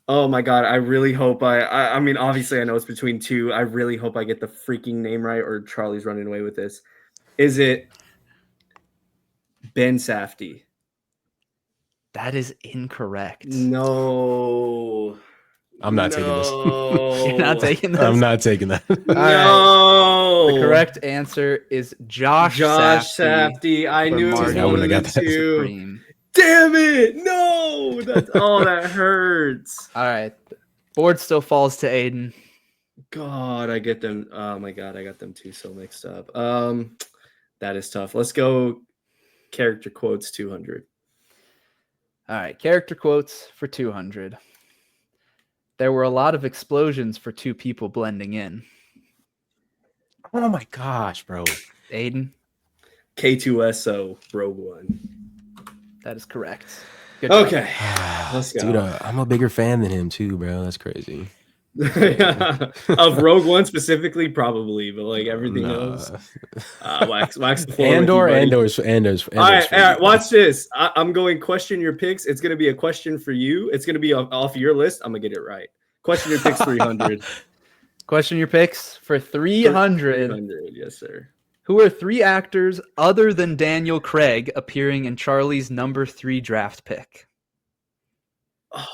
[SPEAKER 3] Oh my god, I really hope I mean, obviously I know it's between two. I really hope I get the freaking name right or Charlie's running away with this. Is it Ben Safdie?
[SPEAKER 2] That is incorrect.
[SPEAKER 3] No.
[SPEAKER 1] I'm not taking this.
[SPEAKER 2] You're not taking this?
[SPEAKER 1] I'm not taking that.
[SPEAKER 3] No.
[SPEAKER 2] The correct answer is Josh
[SPEAKER 3] Safdie. I knew it was one of the two. Damn it! No! That hurts.
[SPEAKER 2] All right. Board still falls to Aiden.
[SPEAKER 3] God, I get them. Oh my god, I got them two so mixed up. That is tough. Let's go character quotes 200.
[SPEAKER 2] All right, character quotes for 200. There were a lot of explosions for two people blending in.
[SPEAKER 1] Oh my gosh, bro.
[SPEAKER 2] Aiden?
[SPEAKER 3] K2SO, Rogue One.
[SPEAKER 2] That is correct.
[SPEAKER 3] Good okay. Let's go.
[SPEAKER 1] Dude, I'm a bigger fan than him too, bro. That's crazy.
[SPEAKER 3] Of Rogue One specifically, probably, but like everything else. Wax the floor.
[SPEAKER 1] Andor's.
[SPEAKER 3] All right, watch this. I'm going question your picks. It's going to be a question for you. It's going to be off your list. I'm going to get it right. Question your picks 300.
[SPEAKER 2] Question your picks for 300.
[SPEAKER 3] 300, yes, sir.
[SPEAKER 2] Who are 3 actors other than Daniel Craig appearing in Charlie's #3 draft pick?
[SPEAKER 3] Oh,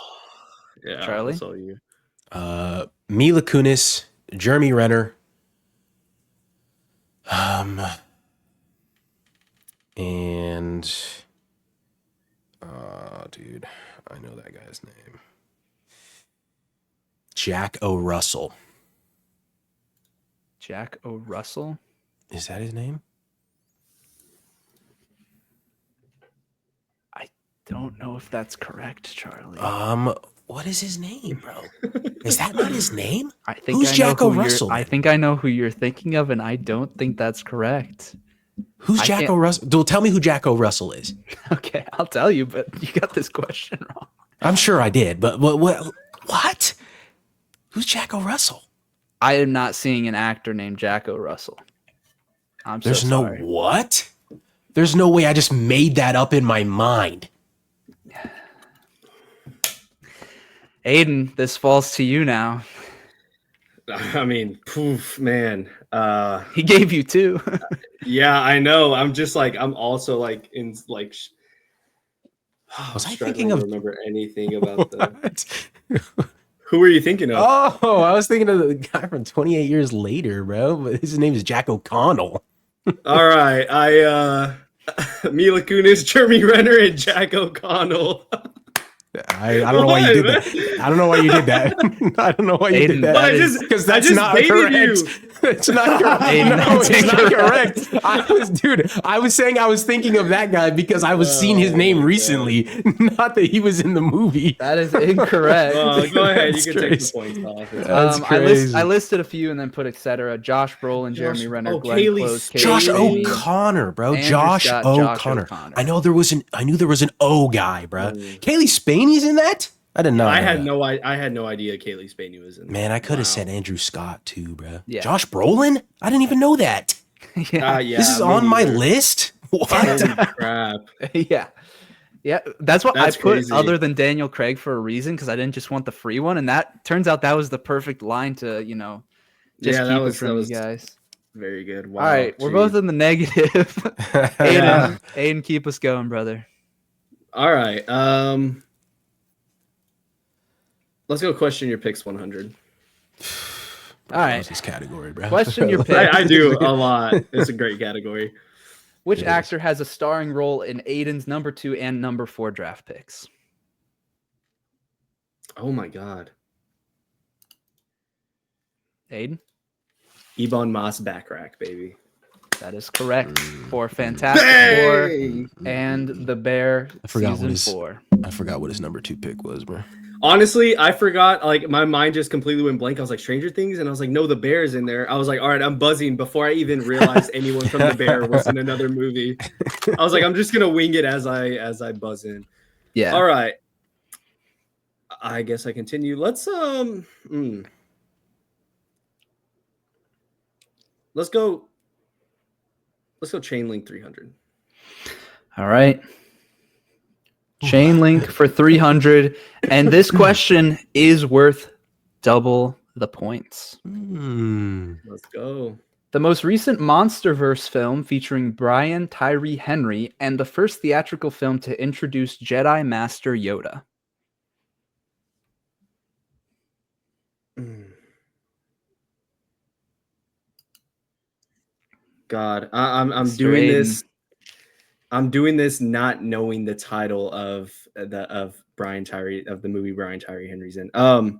[SPEAKER 3] yeah,
[SPEAKER 2] Charlie?
[SPEAKER 3] That's all you.
[SPEAKER 1] Mila Kunis, Jeremy Renner, and dude, I know that guy's name. Jack O. Russell.
[SPEAKER 2] Jack O. Russell?
[SPEAKER 1] Is that his name?
[SPEAKER 2] I don't know if that's correct, Charlie.
[SPEAKER 1] What is his name, bro? Is that not his name?
[SPEAKER 2] Who's Jack O. Russell? I think I know who you're thinking of, and I don't think that's correct.
[SPEAKER 1] Who's Jack O. Russell? Dude, tell me who Jack O. Russell is.
[SPEAKER 2] Okay, I'll tell you, but you got this question wrong.
[SPEAKER 1] I'm sure I did, but what? Who's Jack O. Russell?
[SPEAKER 2] I am not seeing an actor named Jack O. Russell.
[SPEAKER 1] There's no what? There's no way I just made that up in my mind.
[SPEAKER 2] Aiden, this falls to you now.
[SPEAKER 3] I mean, poof, man.
[SPEAKER 2] He gave you 2.
[SPEAKER 3] Yeah, I know. I'm just like, I'm also like in like.
[SPEAKER 1] Was I thinking of?
[SPEAKER 3] Remember anything about that? Who were you thinking of?
[SPEAKER 1] Oh, I was thinking of the guy from 28 Years Later, bro. But his name is Jack O'Connell.
[SPEAKER 3] All right, Mila Kunis, Jeremy Renner, and Jack O'Connell.
[SPEAKER 1] I don't know why you did that. I don't know why you did that. I don't know why you did that. Because that's not correct. It's not correct. No, it's not correct. I was saying I was thinking of that guy because I was seeing his name recently, not that he was in the movie.
[SPEAKER 2] That is incorrect.
[SPEAKER 3] Go ahead. You can take the points off.
[SPEAKER 1] That's crazy.
[SPEAKER 2] I listed a few and then put etc. Josh Brolin, Jeremy Renner, Glenn Close,
[SPEAKER 1] Josh O'Connor, bro. Josh O'Connor. I knew there was an O guy, bro. Kaylee Spaney's in that? I didn't know.
[SPEAKER 3] I had no idea Kaylee Spaney was in that.
[SPEAKER 1] Man, I could have said Andrew Scott too, bro.
[SPEAKER 2] Yeah.
[SPEAKER 1] Josh Brolin? I didn't even know that.
[SPEAKER 2] Yeah.
[SPEAKER 1] This is on my list? What?
[SPEAKER 3] Holy crap.
[SPEAKER 2] Yeah. Yeah, that's what
[SPEAKER 3] That's
[SPEAKER 2] I put
[SPEAKER 3] crazy.
[SPEAKER 2] other than Daniel Craig for a reason, because I didn't just want the free one, and that turns out that was the perfect line to, just keep it from you guys.
[SPEAKER 3] Very good. Wow.
[SPEAKER 2] All right, we're both in the negative. Aiden, keep us going, brother.
[SPEAKER 3] All right. Let's go question your picks 100.
[SPEAKER 1] Bro,
[SPEAKER 2] all right,
[SPEAKER 1] this category, bro.
[SPEAKER 2] Question your picks.
[SPEAKER 3] I do a lot. It's a great category.
[SPEAKER 2] Which actor has a starring role in Aiden's number 2 and number 4 draft picks?
[SPEAKER 3] Oh my God.
[SPEAKER 2] Aiden?
[SPEAKER 3] Ebon Moss Backrack, baby.
[SPEAKER 2] That is correct for Fantastic Four and The Bear season 4.
[SPEAKER 1] I forgot what his number 2 pick was, bro.
[SPEAKER 3] Honestly, I forgot. Like, my mind just completely went blank. I was like, Stranger Things, and I was like, no, The Bear's in there. I was like, all right, I'm buzzing before I even realized anyone from The Bear was in another movie. I was like, I'm just gonna wing it as I buzz in.
[SPEAKER 2] Yeah.
[SPEAKER 3] All right. I guess I continue. Let's go Chain Link 300.
[SPEAKER 2] All right. Chain Link for 300. And this question is worth double the points.
[SPEAKER 3] Let's go.
[SPEAKER 2] The most recent MonsterVerse film featuring Brian Tyree Henry and the first theatrical film to introduce Jedi Master Yoda.
[SPEAKER 3] God, I'm doing this. I'm doing this not knowing the title of Brian Tyree of the movie Brian Tyree Henry's in. Oh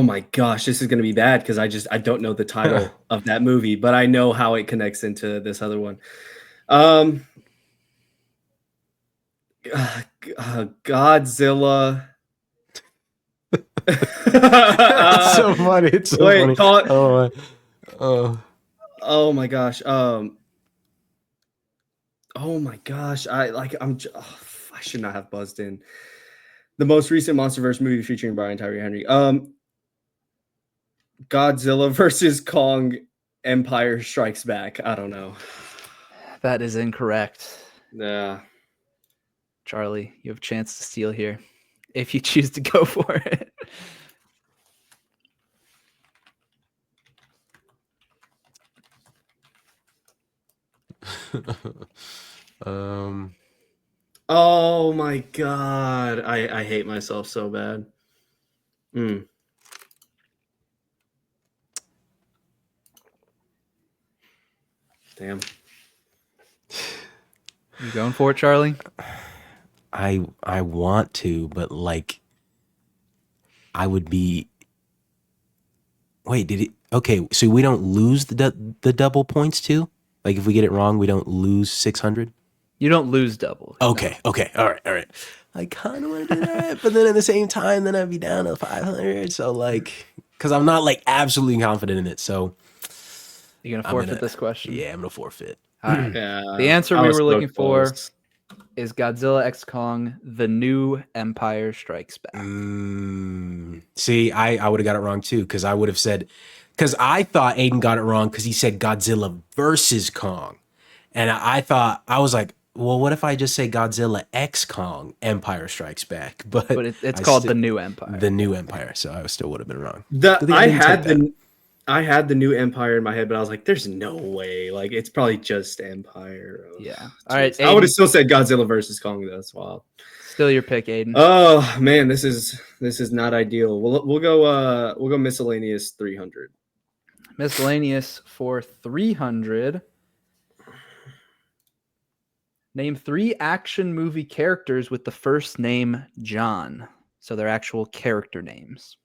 [SPEAKER 3] my gosh, this is gonna be bad because I don't know the title of that movie, but I know how it connects into this other one. Godzilla.
[SPEAKER 1] It's so funny. It's so funny.
[SPEAKER 3] Oh my gosh. Oh my gosh. I should not have buzzed in. The most recent MonsterVerse movie featuring Brian Tyree Henry. Godzilla versus Kong, Empire Strikes Back. I don't know.
[SPEAKER 2] That is incorrect.
[SPEAKER 3] Yeah.
[SPEAKER 2] Charlie, you have a chance to steal here if you choose to go for it.
[SPEAKER 3] Oh my God. I hate myself so bad. Damn.
[SPEAKER 2] You going for it, Charlie?
[SPEAKER 1] I want to, but like I would be. Wait, did it? Okay, so we don't lose the double points too? Like if we get it wrong, we don't lose 600?
[SPEAKER 2] You don't lose double.
[SPEAKER 1] Okay, no. Okay, all right. I kind of want to do that, but then at the same time, then I'd be down to 500. So like, because I'm not like absolutely confident in it. So
[SPEAKER 2] you're gonna forfeit this question?
[SPEAKER 1] Yeah, I'm gonna forfeit.
[SPEAKER 2] All right. The answer we were looking for is Godzilla x Kong: The New Empire Strikes Back.
[SPEAKER 1] See, I would have got it wrong too, because I would have said, because I thought Aiden got it wrong because he said Godzilla versus Kong, and I thought, I was like, well, what if I just say Godzilla x Kong: Empire Strikes Back? But
[SPEAKER 2] it's called The New Empire.
[SPEAKER 1] The New Empire, so I still would have been wrong.
[SPEAKER 3] I had the New Empire in my head, but I was like, there's no way. Like, it's probably just Empire.
[SPEAKER 2] Yeah. All right.
[SPEAKER 3] Aiden, I would have still said Godzilla versus Kong. That's wild.
[SPEAKER 2] Still your pick, Aiden.
[SPEAKER 3] Oh man, this is not ideal. We'll go miscellaneous 300.
[SPEAKER 2] Miscellaneous for 300. Name 3 action movie characters with the first name John. So they're actual character names.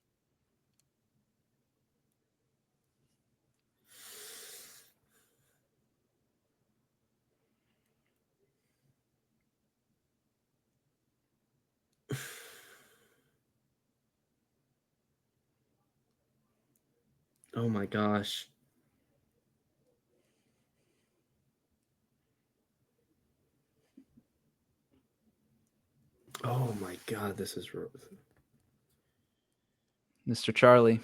[SPEAKER 3] Oh my gosh. Oh my God, this is
[SPEAKER 2] Mr. Charlie.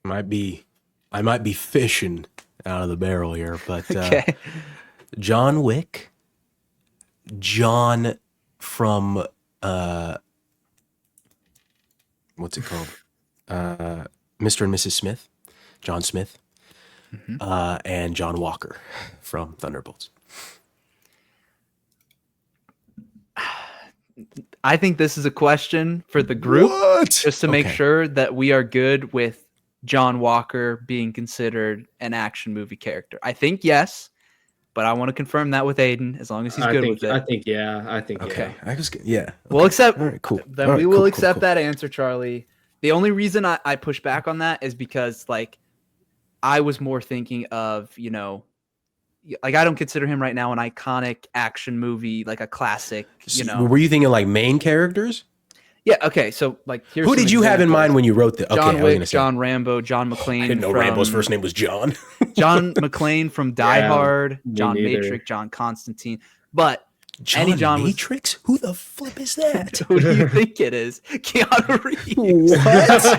[SPEAKER 1] I might be fishing out of the barrel here, but
[SPEAKER 2] okay.
[SPEAKER 1] John Wick, John from what's it called? Mr. and Mrs. Smith, John Smith, and John Walker from Thunderbolts.
[SPEAKER 2] I think this is a question for the group, just to make sure that we are good with John Walker being considered an action movie character. I think yes, but I want to confirm that with Aiden, as long as he's good with it.
[SPEAKER 3] I think
[SPEAKER 1] Okay.
[SPEAKER 3] yeah.
[SPEAKER 1] Okay.
[SPEAKER 2] We'll accept.
[SPEAKER 1] All right, cool.
[SPEAKER 2] Then we will accept that answer, Charlie. The only reason I push back on that is because, like, I was more thinking of, you know, like, I don't consider him right now an iconic action movie, like a classic, you know.
[SPEAKER 1] Were you thinking like main characeclains?
[SPEAKER 2] Yeah. Okay. So, like, here's
[SPEAKER 1] who did you have in mind when you wrote the? Okay,
[SPEAKER 2] John Wick, John Rambo, John McClane.
[SPEAKER 1] I didn't know Rambo's first name was John.
[SPEAKER 2] John McClane from Die Hard, John Matrix, John Constantine. But
[SPEAKER 1] John Matrix? Who the flip is that?
[SPEAKER 2] Who do you think it is? Keanu Reeves.
[SPEAKER 1] What?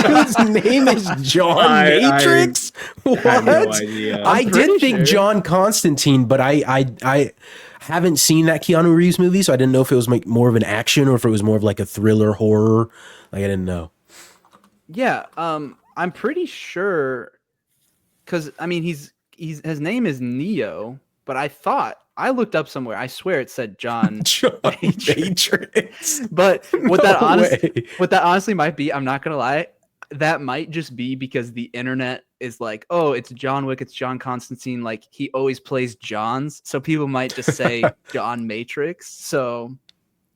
[SPEAKER 1] Dude's name is John Matrix? What?
[SPEAKER 3] I have no idea.
[SPEAKER 1] I did think John Constantine, but I haven't seen that Keanu Reeves movie, so I didn't know if it was like more of an action or if it was more of like a thriller horror. Like, I didn't know.
[SPEAKER 2] Yeah, I'm pretty sure, because I mean he's his name is Neo, but I looked up somewhere. I swear it said John
[SPEAKER 1] Matrix.
[SPEAKER 2] But what that honestly might be, I'm not gonna lie, that might just be because the internet is like, oh, it's John Wick, it's John Constantine, like he always plays Johns, so people might just say John Matrix. So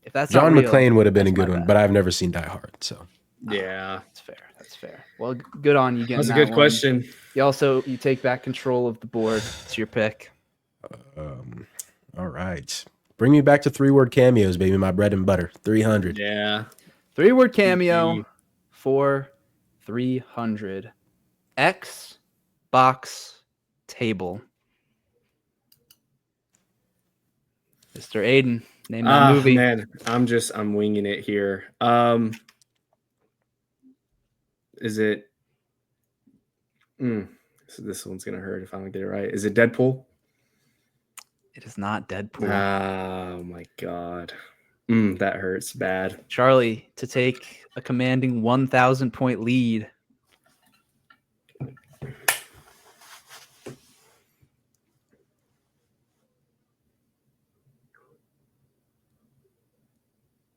[SPEAKER 2] if that's
[SPEAKER 1] John
[SPEAKER 2] not real,
[SPEAKER 1] McClane would have been a good
[SPEAKER 2] my
[SPEAKER 1] one,
[SPEAKER 2] bad.
[SPEAKER 1] but I've never seen Die Hard, so
[SPEAKER 3] yeah,
[SPEAKER 2] that's fair. That's fair. Well, good on you.
[SPEAKER 3] That's a good question.
[SPEAKER 2] You take back control of the board. It's your pick.
[SPEAKER 1] All right. Bring me back to 3-word cameos, baby. My bread and butter. 300.
[SPEAKER 3] Yeah.
[SPEAKER 2] 3-word cameo for 300. X box table. Mr. Aiden, name that movie.
[SPEAKER 3] Man, I'm winging it here. Is it? This one's gonna hurt if I don't get it right. Is it Deadpool?
[SPEAKER 2] It is not Deadpool.
[SPEAKER 3] Oh my god, that hurts bad.
[SPEAKER 2] Charlie, to take a commanding 1,000-point lead.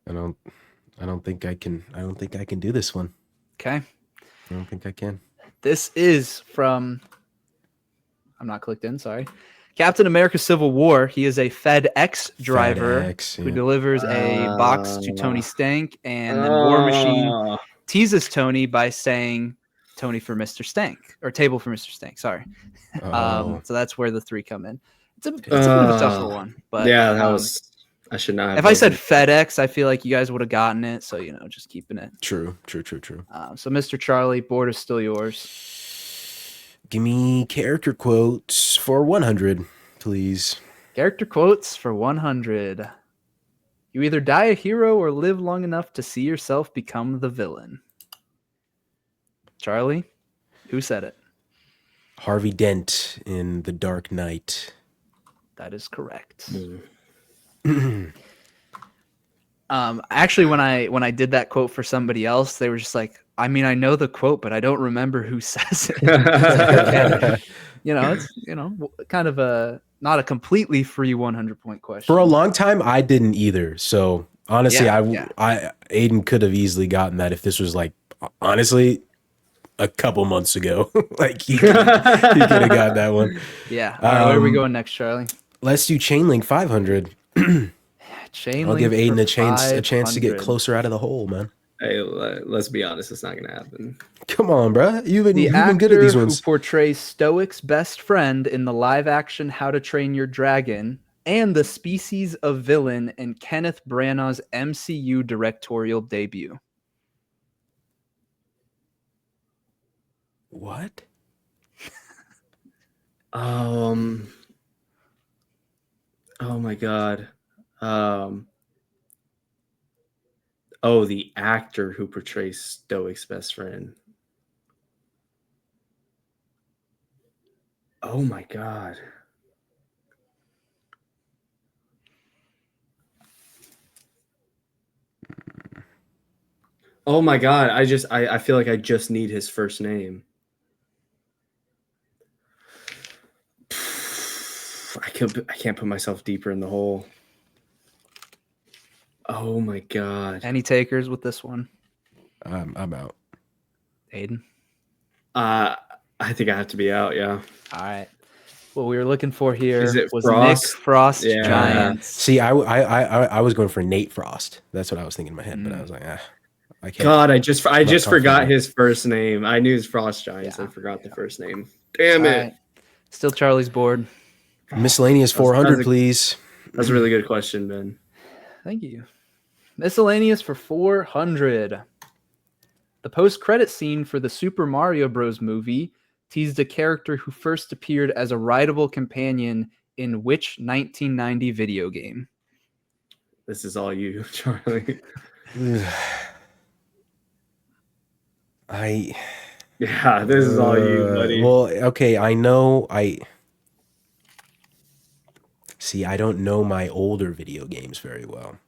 [SPEAKER 1] I don't think I can do this one.
[SPEAKER 2] Okay.
[SPEAKER 1] I don't think I can.
[SPEAKER 2] This is from, I'm not clicked in, sorry. Captain America Civil War. He is a FedEx driver who delivers a box to Tony Stank, and then War Machine teases Tony by saying Tony for Mr. Stank, or table for Mr. Stank, sorry. So that's where the 3 come in. It's a bit of a tougher one. But
[SPEAKER 3] yeah, that was, I should not have.
[SPEAKER 2] If I said FedEx, I feel like you guys would have gotten it. So, just keeping it.
[SPEAKER 1] True.
[SPEAKER 2] So, Mr. Charlie, board is still yours.
[SPEAKER 1] Give me character quotes for 100, please.
[SPEAKER 2] Character quotes for 100. You either die a hero or live long enough to see yourself become the villain. Charlie, who said it?
[SPEAKER 1] Harvey Dent in The Dark Knight.
[SPEAKER 2] That is correct. Actually, when I did that quote for somebody else, they were just like, I mean, I know the quote, but I don't remember who says it. It's kind of a not a completely free 100-point question.
[SPEAKER 1] For a long time, I didn't either. So honestly, Aiden could have easily gotten that if this was like, honestly, a couple months ago. Like he could have got that one.
[SPEAKER 2] Yeah. All right, where are we going next, Charlie?
[SPEAKER 1] Let's do Chainlink 500.
[SPEAKER 2] Chainlink.
[SPEAKER 1] I'll give Aiden a chance to get closer out of the hole, man.
[SPEAKER 3] Hey, let's be honest, it's not gonna happen.
[SPEAKER 1] Come on, bro. You've been good at these ones.
[SPEAKER 2] Who portrays Stoic's best friend in the live-action How to Train Your Dragon and the species of villain in Kenneth Branagh's MCU directorial debut?
[SPEAKER 1] What?
[SPEAKER 3] Oh my god. The actor who portrays Stoic's best friend. Oh my god. Oh my god! I feel like I just need his first name. I can't put myself deeper in the hole. Oh my god!
[SPEAKER 2] Any takers with this one?
[SPEAKER 1] I'm out.
[SPEAKER 2] Aiden?
[SPEAKER 3] I think I have to be out. Yeah.
[SPEAKER 2] All right. What we were looking for here
[SPEAKER 3] Is it
[SPEAKER 2] was
[SPEAKER 3] Frost?
[SPEAKER 2] Nick Frost
[SPEAKER 3] Yeah.
[SPEAKER 2] Giants.
[SPEAKER 1] See, I was going for Nate Frost. That's what I was thinking in my head, but I was like, I can't.
[SPEAKER 3] God, I just forgot
[SPEAKER 1] comfortable.
[SPEAKER 3] his first name. I knew his Frost Giants. I forgot the first name. Damn
[SPEAKER 2] All
[SPEAKER 3] it!
[SPEAKER 2] right. Still Charlie's board.
[SPEAKER 1] Miscellaneous 400, please.
[SPEAKER 3] That's a really good question, Ben.
[SPEAKER 2] Thank you. Miscellaneous for 400. The post-credit scene for the Super Mario Bros. Movie teased a character who first appeared as a rideable companion in which 1990 video game?
[SPEAKER 3] This is all you, Charlie. Yeah, this is all you, buddy.
[SPEAKER 1] Well, okay, I know. See, I don't know my older video games very well.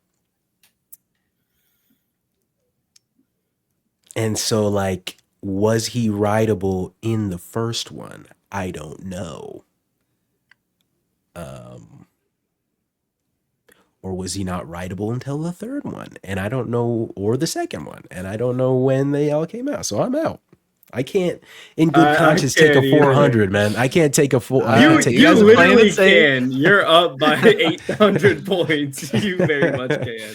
[SPEAKER 1] And so, like, was he rideable in the first one? I don't know. Or was he not rideable until the third one? And I don't know, or the second one. And I don't know when they all came out. So I'm out. I can't, in good conscience, take a 400, man. I can't take a full.
[SPEAKER 3] You literally
[SPEAKER 2] safe.
[SPEAKER 3] can. You're up by 800 points. You very much can.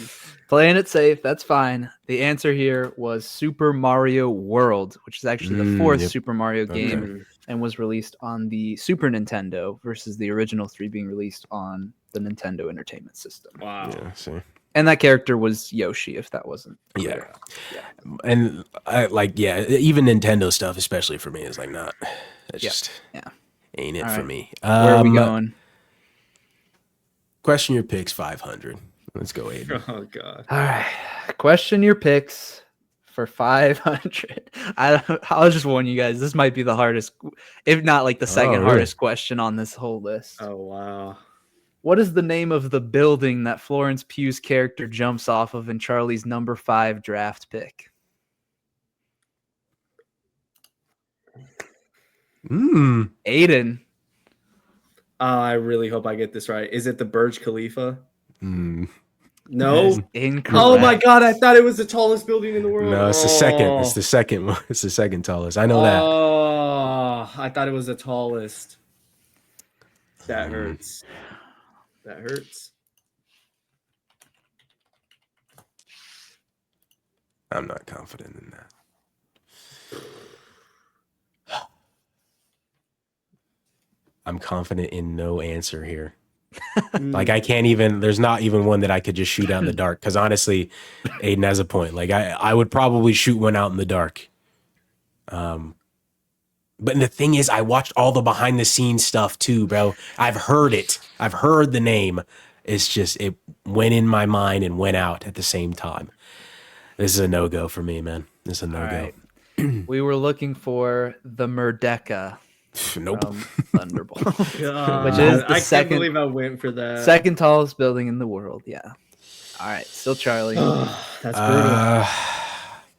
[SPEAKER 2] Playing it safe, that's fine. The answer here was Super Mario World, which is actually the fourth Super Mario game and was released on the Super Nintendo versus the original 3 being released on the Nintendo Entertainment System.
[SPEAKER 3] Wow.
[SPEAKER 1] Yeah, see.
[SPEAKER 2] And that character was Yoshi, if that wasn't clear.
[SPEAKER 1] And even Nintendo stuff, especially for me, is like not. It's just ain't it for me.
[SPEAKER 2] Where are we going?
[SPEAKER 1] Question your picks 500. Let's go, Aiden.
[SPEAKER 3] Oh god.
[SPEAKER 2] All right. Question your picks for 500. I'll just warn you guys. This might be the hardest, if not like the second hardest question on this whole list.
[SPEAKER 3] Oh wow.
[SPEAKER 2] What is the name of the building that Florence Pugh's character jumps off of in Charlie's number 5 draft pick? Aiden.
[SPEAKER 3] I really hope I get this right. Is it the Burj Khalifa? No.
[SPEAKER 2] Incorrect.
[SPEAKER 3] Oh my god, I thought it was the tallest building in the world.
[SPEAKER 1] No, it's the second. It's the second one. It's the second tallest. I know that.
[SPEAKER 3] Oh, I thought it was the tallest. That hurts. That hurts.
[SPEAKER 1] I'm not confident in that. I'm confident in no answer here. Like I can't even, there's not even one that I could just shoot out in the dark. Cause honestly, Aiden has a point. Like I would probably shoot one out in the dark. But the thing is, I watched all the behind the scenes stuff too, bro. I've heard it. I've heard the name. It's just, it went in my mind and went out at the same time. This is a no-go for me, man. This is a no-go.
[SPEAKER 2] Right. We were looking for the Merdeka.
[SPEAKER 1] Nope.
[SPEAKER 2] From Thunderbolt.
[SPEAKER 3] Which
[SPEAKER 2] is the
[SPEAKER 3] I
[SPEAKER 2] second,
[SPEAKER 3] can't believe I went for that.
[SPEAKER 2] Second tallest building in the world. Yeah. All right. Still Charlie.
[SPEAKER 3] That's brutal.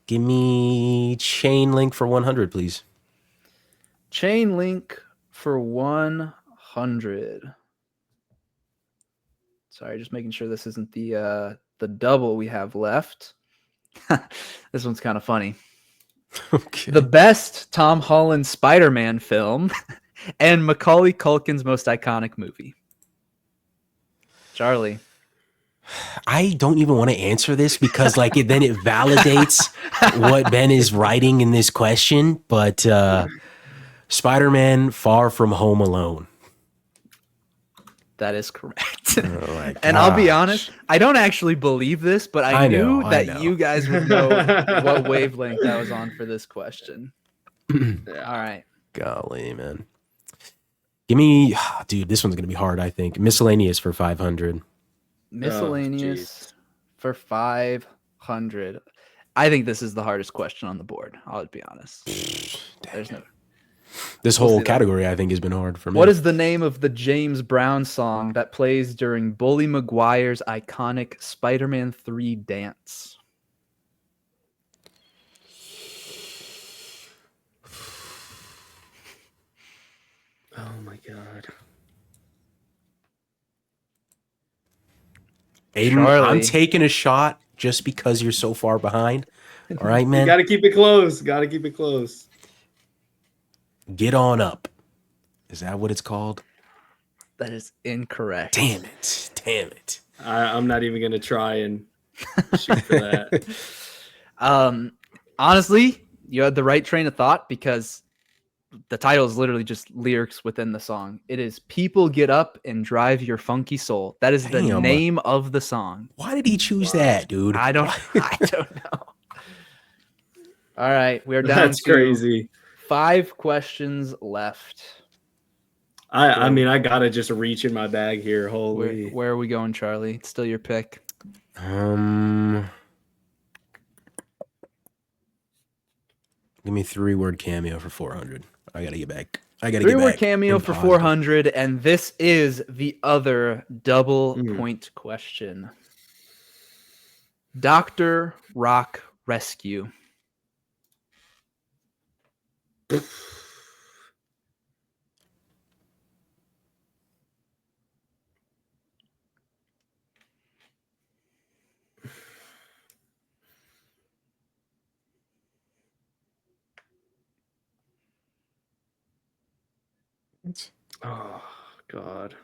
[SPEAKER 1] Give me chain link for 100, please.
[SPEAKER 2] Chain link for 100. Sorry, just making sure this isn't the double we have left. This one's kind of funny.
[SPEAKER 1] Okay.
[SPEAKER 2] The best Tom Holland Spider-Man film and Macaulay Culkin's most iconic movie. Charlie.
[SPEAKER 1] I don't even want to answer this because then it validates what Ben is writing in this question. But Spider-Man Far From Home Alone.
[SPEAKER 2] That is correct.
[SPEAKER 1] Oh
[SPEAKER 2] and I'll be honest, I don't actually believe this, but I knew that you guys would know what wavelength I was on for this question. All right.
[SPEAKER 1] Golly, man. Give me, dude, this one's going to be hard, I think. Miscellaneous for 500.
[SPEAKER 2] Miscellaneous for 500. I think this is the hardest question on the board. I'll be honest. There's no.
[SPEAKER 1] This whole category, I think, has been hard for me.
[SPEAKER 2] What is the name of the James Brown song that plays during Bully Maguire's iconic Spider-Man 3 dance?
[SPEAKER 3] Oh my god.
[SPEAKER 1] Aiden,
[SPEAKER 2] Charlie.
[SPEAKER 1] I'm taking a shot just because you're so far behind. All right, man.
[SPEAKER 3] You got to keep it close. Got to keep it close.
[SPEAKER 1] Get on up. Is that what it's called?
[SPEAKER 2] That is incorrect.
[SPEAKER 1] Damn it. Damn it.
[SPEAKER 3] I'm not even going to try and shoot for that.
[SPEAKER 2] Honestly, you had the right train of thought because the title is literally just lyrics within the song. It is "People Get Up and Drive Your Funky Soul." That is the name of the song.
[SPEAKER 1] Why did he choose that, dude?
[SPEAKER 2] I don't know. All right, we're down
[SPEAKER 3] That's
[SPEAKER 2] to
[SPEAKER 3] crazy.
[SPEAKER 2] 5 questions left.
[SPEAKER 3] I mean, I gotta just reach in my bag here. Holy.
[SPEAKER 2] Where are we going, Charlie? It's still your pick.
[SPEAKER 1] Give me 3-word cameo for 400. I gotta get back. I gotta
[SPEAKER 2] 3-word cameo for 400, and this is the other double point question. Dr. Rock Rescue.
[SPEAKER 3] Oh God.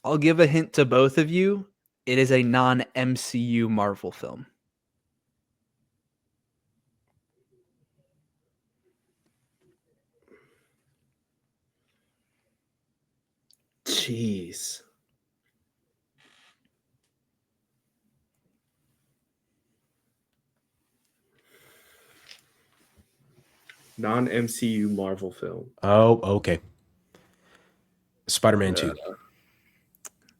[SPEAKER 2] I'll give a hint to both of you. It is a non-MCU Marvel film.
[SPEAKER 3] Jeez. Non-MCU Marvel film.
[SPEAKER 1] Oh, okay. Spider-Man 2.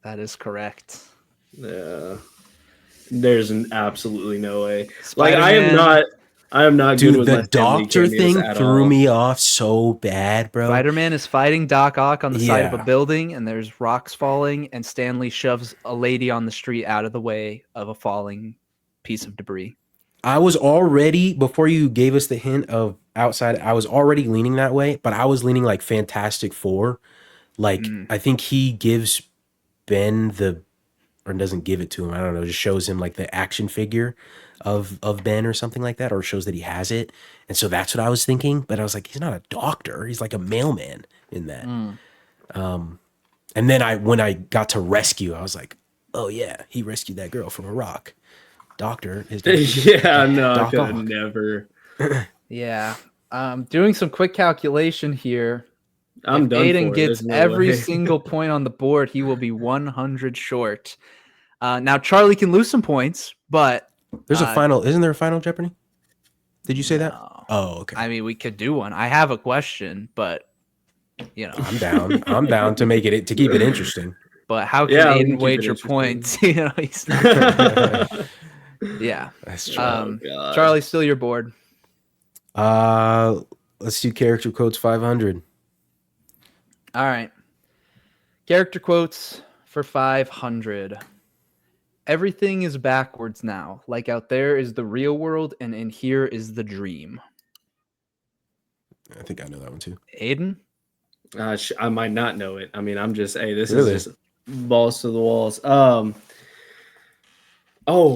[SPEAKER 2] That is correct.
[SPEAKER 3] Yeah. There's absolutely no way.
[SPEAKER 2] Spider-Man,
[SPEAKER 3] like I am not
[SPEAKER 1] Dude,
[SPEAKER 3] good with
[SPEAKER 1] the
[SPEAKER 3] my family
[SPEAKER 1] doctor
[SPEAKER 3] cameos
[SPEAKER 1] thing
[SPEAKER 3] at
[SPEAKER 1] threw
[SPEAKER 3] all.
[SPEAKER 1] me off so bad, bro.
[SPEAKER 2] Spider-Man is fighting Doc Ock on the side of
[SPEAKER 1] Yeah.
[SPEAKER 2] a building, and there's rocks falling, and Stanley shoves a lady on the street out of the way of a falling piece of debris.
[SPEAKER 1] I was already, before you gave us the hint of outside, I was already leaning that way, but I was leaning like Fantastic Four. Like, I think he gives Ben or doesn't give it to him. I don't know, just shows him like the action figure of Ben or something like that, or shows that he has it. And so that's what I was thinking. But I was like, he's not a doctor. He's like a mailman in that. And then when I got to rescue, I was like, oh yeah, he rescued that girl from a rock. Doctor is
[SPEAKER 3] Yeah, no,
[SPEAKER 1] Doc
[SPEAKER 3] I could have
[SPEAKER 1] Ock.
[SPEAKER 3] never.
[SPEAKER 2] Yeah. Doing some quick calculation here.
[SPEAKER 3] I'm
[SPEAKER 2] if
[SPEAKER 3] done
[SPEAKER 2] Aiden
[SPEAKER 3] for.
[SPEAKER 2] gets
[SPEAKER 3] There's no
[SPEAKER 2] every
[SPEAKER 3] way.
[SPEAKER 2] single point on the board, he will be 100 short. Now Charlie can lose some points, but
[SPEAKER 1] There's a final. Isn't there a final Jeopardy? Did you say that?
[SPEAKER 2] no.
[SPEAKER 1] Oh, okay.
[SPEAKER 2] I mean, we could do one. I have a question, but you know,
[SPEAKER 1] I'm down. I'm down to make it to keep it interesting.
[SPEAKER 2] but how can
[SPEAKER 3] Yeah, we can
[SPEAKER 2] Aiden
[SPEAKER 3] keep it
[SPEAKER 2] wager
[SPEAKER 3] interesting.
[SPEAKER 2] points? You know, he's not. Yeah.
[SPEAKER 1] That's true.
[SPEAKER 3] God.
[SPEAKER 2] Charlie, still your board.
[SPEAKER 1] Let's do character quotes 500.
[SPEAKER 2] All right. Character quotes for 500. Everything is backwards now. Like out there is the real world, and in here is the dream.
[SPEAKER 1] I think I know that one too.
[SPEAKER 2] Aiden?
[SPEAKER 3] I might not know it. I mean, I'm just, hey, this
[SPEAKER 1] Really?
[SPEAKER 3] is just balls to the walls. Oh,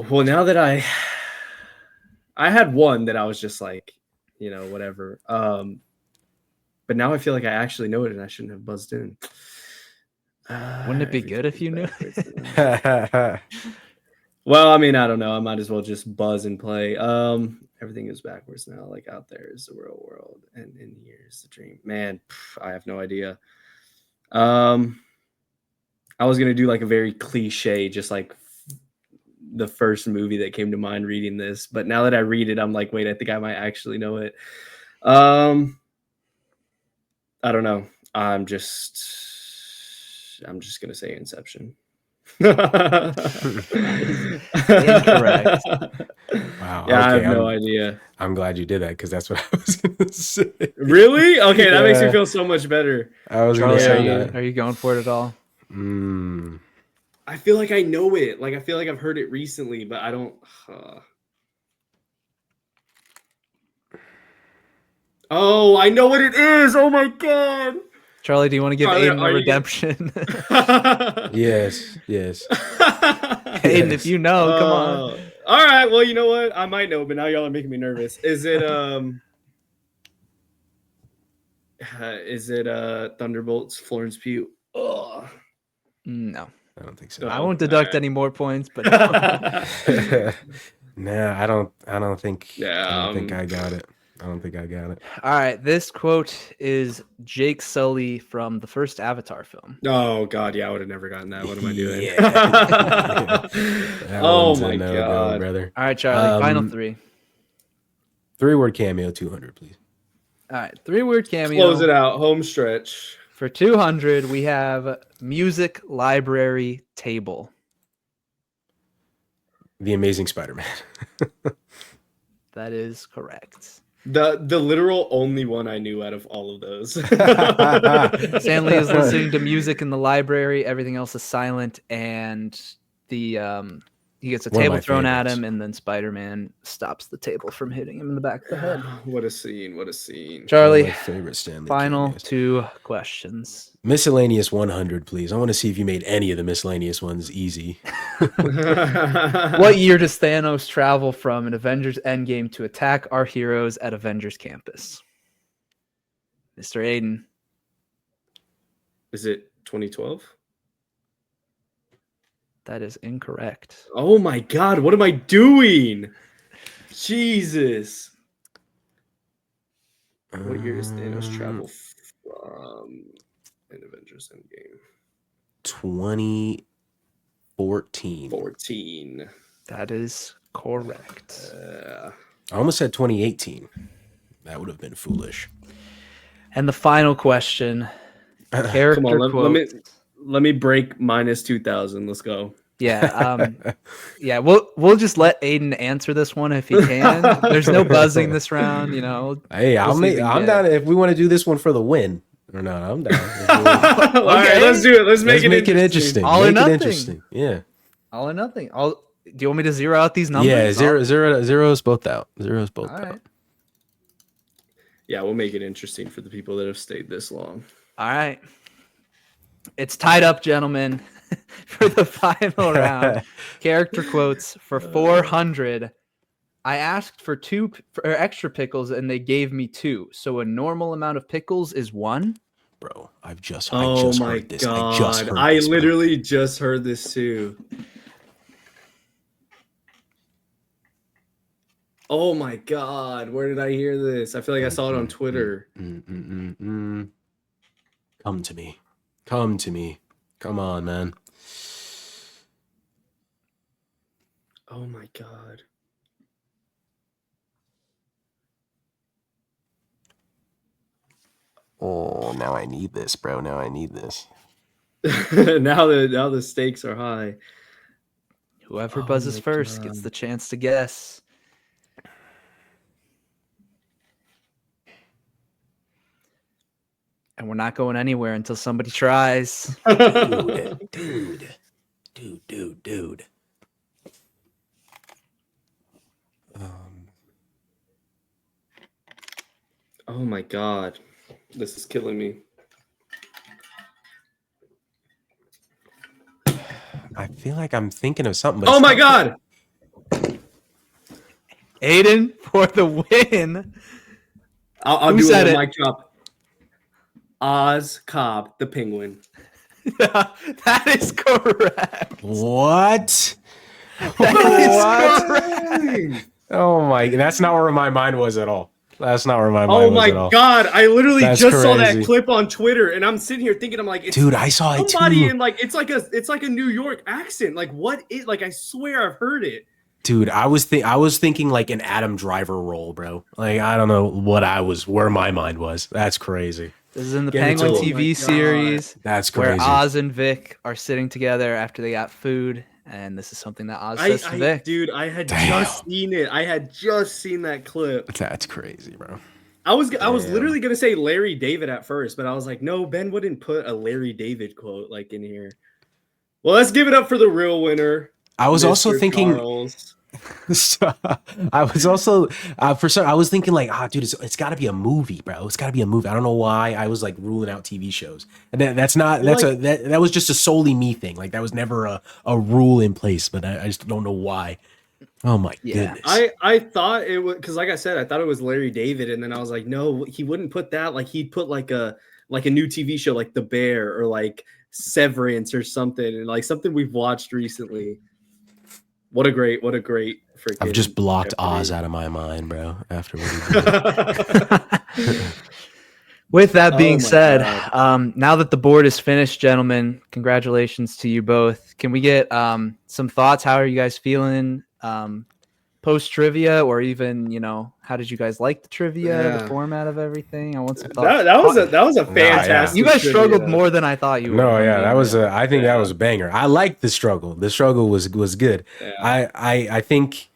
[SPEAKER 3] well, now that I had one that I was just like, you know, whatever. But now I feel like I actually know it and I shouldn't have buzzed in.
[SPEAKER 2] Wouldn't it be good if you knew?
[SPEAKER 3] Well, I mean, I don't know. I might as well just buzz and play. Everything is backwards now. Like out there is the real world, and in here is the dream. Man, I have no idea. I was gonna do like a very cliche, just like the first movie that came to mind reading this, but now that I read it, I'm like, wait, I think I might actually know it. I don't know. I'm just gonna say Inception.
[SPEAKER 2] Incorrect.
[SPEAKER 1] Wow.
[SPEAKER 3] Yeah, I
[SPEAKER 1] okay,
[SPEAKER 3] have no idea.
[SPEAKER 1] I'm glad you did that because that's what I was gonna say.
[SPEAKER 3] Really? Okay, that makes me
[SPEAKER 1] Yeah.
[SPEAKER 3] feel so much better.
[SPEAKER 1] I was
[SPEAKER 2] Charlie,
[SPEAKER 1] gonna say
[SPEAKER 2] are
[SPEAKER 1] that.
[SPEAKER 2] you going for it at all?
[SPEAKER 3] I feel like I know it. Like I feel like I've heard it recently, but I don't. Oh, I know what it is. Oh my god.
[SPEAKER 2] Charlie, do you want to give Aiden a redemption?
[SPEAKER 1] Yes.
[SPEAKER 2] Aiden, if you know, come on.
[SPEAKER 3] All right. Well, you know what? I might know, but now y'all are making me nervous. Is it Thunderbolts, Florence Pugh? Oh.
[SPEAKER 2] No.
[SPEAKER 1] I don't think so.
[SPEAKER 2] I won't deduct any more points, but
[SPEAKER 1] nah, I don't think
[SPEAKER 3] Yeah,
[SPEAKER 1] I don't think I got it.
[SPEAKER 2] All right, this quote is Jake Sully from the first Avatar film.
[SPEAKER 3] Oh god, yeah, I would have never gotten that. What am I doing?
[SPEAKER 1] Oh my god, brother.
[SPEAKER 2] All right, Charlie, final three.
[SPEAKER 1] 3-word cameo, 200, please.
[SPEAKER 2] All right, 3-word cameo.
[SPEAKER 3] Close it out. Home stretch.
[SPEAKER 2] For 200, we have music library table.
[SPEAKER 1] The Amazing Spider-Man.
[SPEAKER 2] That is correct.
[SPEAKER 3] The literal only one I knew out of all of those.
[SPEAKER 2] Stanley is listening to music in the library. Everything else is silent, and he gets a table thrown at him, and then Spider-Man stops the table from hitting him in the back of the head.
[SPEAKER 3] What a scene! What a scene!
[SPEAKER 2] Charlie,
[SPEAKER 1] favorite Stanley
[SPEAKER 2] final
[SPEAKER 1] cameos.
[SPEAKER 2] 2 questions.
[SPEAKER 1] Miscellaneous 100, please. I want to see if you made any of the miscellaneous ones easy.
[SPEAKER 2] What year does Thanos travel from in Avengers Endgame to attack our heroes at Avengers Campus? Mr. Aiden.
[SPEAKER 3] Is it 2012?
[SPEAKER 2] That is incorrect.
[SPEAKER 3] Oh my god, what am I doing? Jesus. What year does Thanos travel from in Avengers Endgame?
[SPEAKER 1] 2014.
[SPEAKER 3] 14.
[SPEAKER 2] That is correct.
[SPEAKER 1] I almost said 2018. That would have been foolish.
[SPEAKER 2] And the final question. Character
[SPEAKER 3] Come on,
[SPEAKER 2] quote.
[SPEAKER 3] let me break minus 2,000. Let's go.
[SPEAKER 2] Yeah, yeah. We'll just let Aiden answer this one if he can. There's no buzzing this round, you know.
[SPEAKER 1] Hey, I'm down if we want to do this one for the win or not. I'm down.
[SPEAKER 3] All right, let's do it. Let's make it interesting.
[SPEAKER 2] All or nothing.
[SPEAKER 1] Interesting. Yeah.
[SPEAKER 2] All or nothing. Do you want me to zero out these numbers?
[SPEAKER 1] Yeah, zero's both out. Zero's both out.
[SPEAKER 2] Right.
[SPEAKER 3] Yeah, we'll make it interesting for the people that have stayed this long.
[SPEAKER 2] All right. It's tied up, gentlemen, for the final round. Character quotes for 400. I asked for extra pickles, and they gave me 2. So a normal amount of pickles is 1.
[SPEAKER 1] Bro, I just
[SPEAKER 3] oh my
[SPEAKER 1] heard this.
[SPEAKER 3] god! I literally just heard this too. Oh my god! Where did I hear this? I feel like I saw it on Twitter.
[SPEAKER 1] Come to me. Come to me. Come on, man.
[SPEAKER 3] Oh my god.
[SPEAKER 1] Oh, now I need this, bro. Now I need this.
[SPEAKER 3] now the stakes are high.
[SPEAKER 2] Whoever buzzes first gets the chance to guess. And we're not going anywhere until somebody tries.
[SPEAKER 1] Dude.
[SPEAKER 3] Oh my god. This is killing me.
[SPEAKER 1] I feel like I'm thinking of something. But
[SPEAKER 3] oh my god.
[SPEAKER 2] Aiden for the win.
[SPEAKER 3] I'll do it with my drop. Oz Cobb, the penguin.
[SPEAKER 2] That is correct.
[SPEAKER 1] What?
[SPEAKER 2] That is correct.
[SPEAKER 1] Oh my! That's not where my mind was at all. That's not where my mind
[SPEAKER 3] was.
[SPEAKER 1] Oh
[SPEAKER 3] my god! I literally just saw that
[SPEAKER 1] crazy.
[SPEAKER 3] clip on Twitter, and I'm sitting here thinking, I'm like, it's
[SPEAKER 1] dude, I saw it
[SPEAKER 3] somebody
[SPEAKER 1] too.
[SPEAKER 3] in like it's like a New York accent. Like what? Like I swear I've heard it.
[SPEAKER 1] Dude, I was thinking like an Adam Driver role, bro. Like I don't know where my mind was. That's crazy.
[SPEAKER 2] This is in the Penguin TV series.
[SPEAKER 1] That's crazy.
[SPEAKER 2] Where Oz and Vic are sitting together after they got food, and this is something that Oz says to Vic.
[SPEAKER 3] Dude, I had just seen it. I had just seen that clip.
[SPEAKER 1] That's crazy, bro.
[SPEAKER 3] I was literally gonna say Larry David at first, but I was like, no, Ben wouldn't put a Larry David quote like in here. Well, let's give it up for the real winner.
[SPEAKER 1] I was
[SPEAKER 3] Mr.
[SPEAKER 1] also thinking.
[SPEAKER 3] Charles.
[SPEAKER 1] So, I was also I was thinking like, dude, it's got to be a movie, bro. It's got to be a movie. I don't know why I was like ruling out TV shows, and that was just a solely me thing. Like that was never a rule in place, but I just don't know why. Oh my goodness!
[SPEAKER 3] I thought it was because, like I said, I thought it was Larry David, and then I was like, no, he wouldn't put that. Like he'd put like a new TV show, like The Bear or like Severance or something, and like something we've watched recently. What a great freaking.
[SPEAKER 1] I've just blocked
[SPEAKER 3] Jeopardy.
[SPEAKER 1] Oz out of my mind, bro. After what he did.
[SPEAKER 2] With that being said, now that the board is finished, gentlemen, congratulations to you both. Can we get some thoughts? How are you guys feeling post trivia, or even how did you guys like the trivia, the format of everything? I want some thoughts.
[SPEAKER 3] That was a fantastic.
[SPEAKER 2] You guys struggled more than I thought you would.
[SPEAKER 1] No, yeah, that was I think that was a banger. I liked the struggle. The struggle was good. Yeah. I think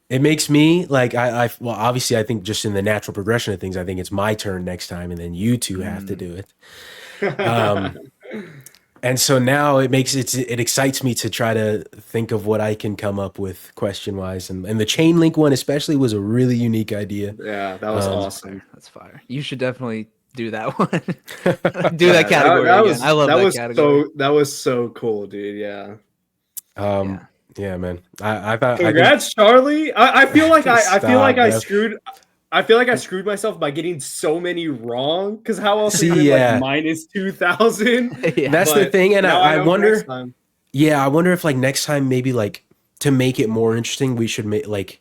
[SPEAKER 1] it makes me like well, obviously I think just in the natural progression of things, I think it's my turn next time, and then you two have to do it. And so now it excites me to try to think of what I can come up with question wise, and the chain link one especially was a really unique idea.
[SPEAKER 3] Yeah, that was awesome.
[SPEAKER 2] That's fire. You should definitely do that one. Do that category again. I love that category.
[SPEAKER 3] That was so cool, dude. Yeah.
[SPEAKER 1] Yeah, man. I thought.
[SPEAKER 3] Congrats, Charlie. I feel like I feel like I screwed myself by getting so many wrong. Because how else is it like minus 2,000?
[SPEAKER 1] That's the thing, and I wonder. Yeah, I wonder if like next time maybe like to make it more interesting, we should make like.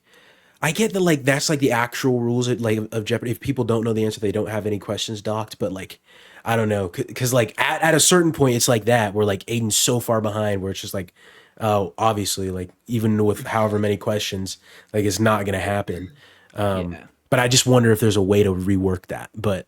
[SPEAKER 1] I get that like that's like the actual rules of Jeopardy. If people don't know the answer, they don't have any questions docked. But like, I don't know, because like at a certain point, it's like that where like Aiden's so far behind where it's just like. Obviously, like even with however many questions, like it's not going to happen. But I just wonder if there's a way to rework that. But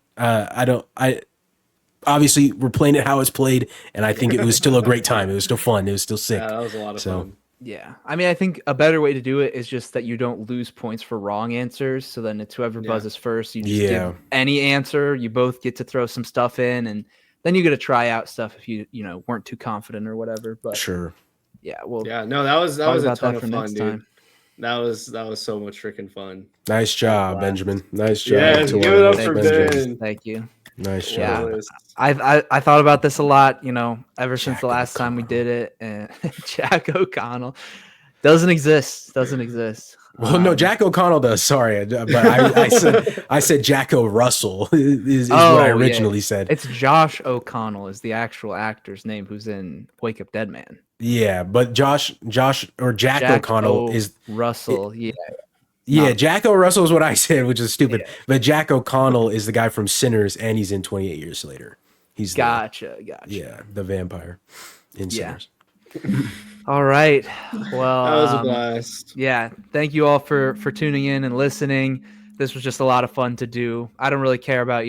[SPEAKER 1] obviously we're playing it how it's played, and I think it was still a great time. It was still fun. It was still sick.
[SPEAKER 3] Yeah, that was a lot of fun.
[SPEAKER 2] Yeah, I mean, I think a better way to do it is just that you don't lose points for wrong answers. So then it's whoever buzzes first. You just give any answer. You both get to throw some stuff in, and then you get to try out stuff if you weren't too confident or whatever. But
[SPEAKER 1] sure.
[SPEAKER 2] Yeah, well.
[SPEAKER 3] Yeah, no, that was a ton of fun, dude. Time. That was so much freaking fun.
[SPEAKER 1] Nice job, Benjamin. Nice job.
[SPEAKER 3] Yeah, give it up for Ben.
[SPEAKER 2] Thank you.
[SPEAKER 1] Nice job.
[SPEAKER 2] I thought about this a lot, ever since the last time we did it. And Jack O'Connell doesn't exist.
[SPEAKER 1] Well, no, Jack O'Connell does. Sorry, but I said Jacko Russell is what I originally said.
[SPEAKER 2] It's Josh O'Connell is the actual actor's name who's in Wake Up Dead Man.
[SPEAKER 1] Yeah, but Jack O'Connell is
[SPEAKER 2] Russell.
[SPEAKER 1] Jack O'Russell is what I said, which is stupid. Yeah. But Jack O'Connell is the guy from Sinners, and he's in 28 Years Later. He's
[SPEAKER 2] gotcha.
[SPEAKER 1] Yeah, the vampire in Sinners.
[SPEAKER 2] All right. Well,
[SPEAKER 3] that was a blast.
[SPEAKER 2] Yeah, thank you all for tuning in and listening. This was just a lot of fun to do. I don't really care about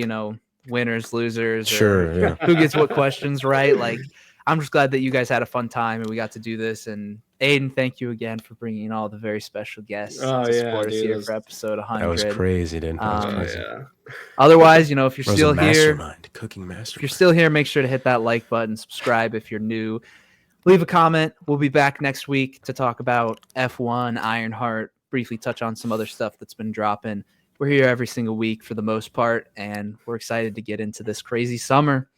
[SPEAKER 2] winners, losers,
[SPEAKER 1] sure,
[SPEAKER 2] who gets what questions right. Like, I'm just glad that you guys had a fun time and we got to do this. And Aiden, thank you again for bringing all the very special guests to support us here for episode 100.
[SPEAKER 1] That was crazy, dude.
[SPEAKER 2] Otherwise, if you're still here,
[SPEAKER 1] cooking mastermind.
[SPEAKER 2] If you're still here, make sure to hit that like button, subscribe if you're new. Leave a comment. We'll be back next week to talk about F1, Ironheart, briefly touch on some other stuff that's been dropping. We're here every single week for the most part, and we're excited to get into this crazy summer.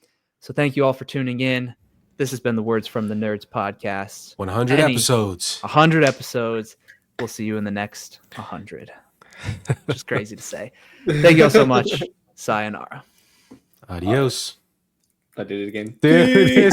[SPEAKER 2] So thank you all for tuning in. This has been the Words from the Nerds podcast.
[SPEAKER 1] 100 episodes.
[SPEAKER 2] 100 episodes. We'll see you in the next 100. Just crazy to say. Thank you all so much. Sayonara.
[SPEAKER 1] Adios.
[SPEAKER 3] I did it again.
[SPEAKER 1] Dude,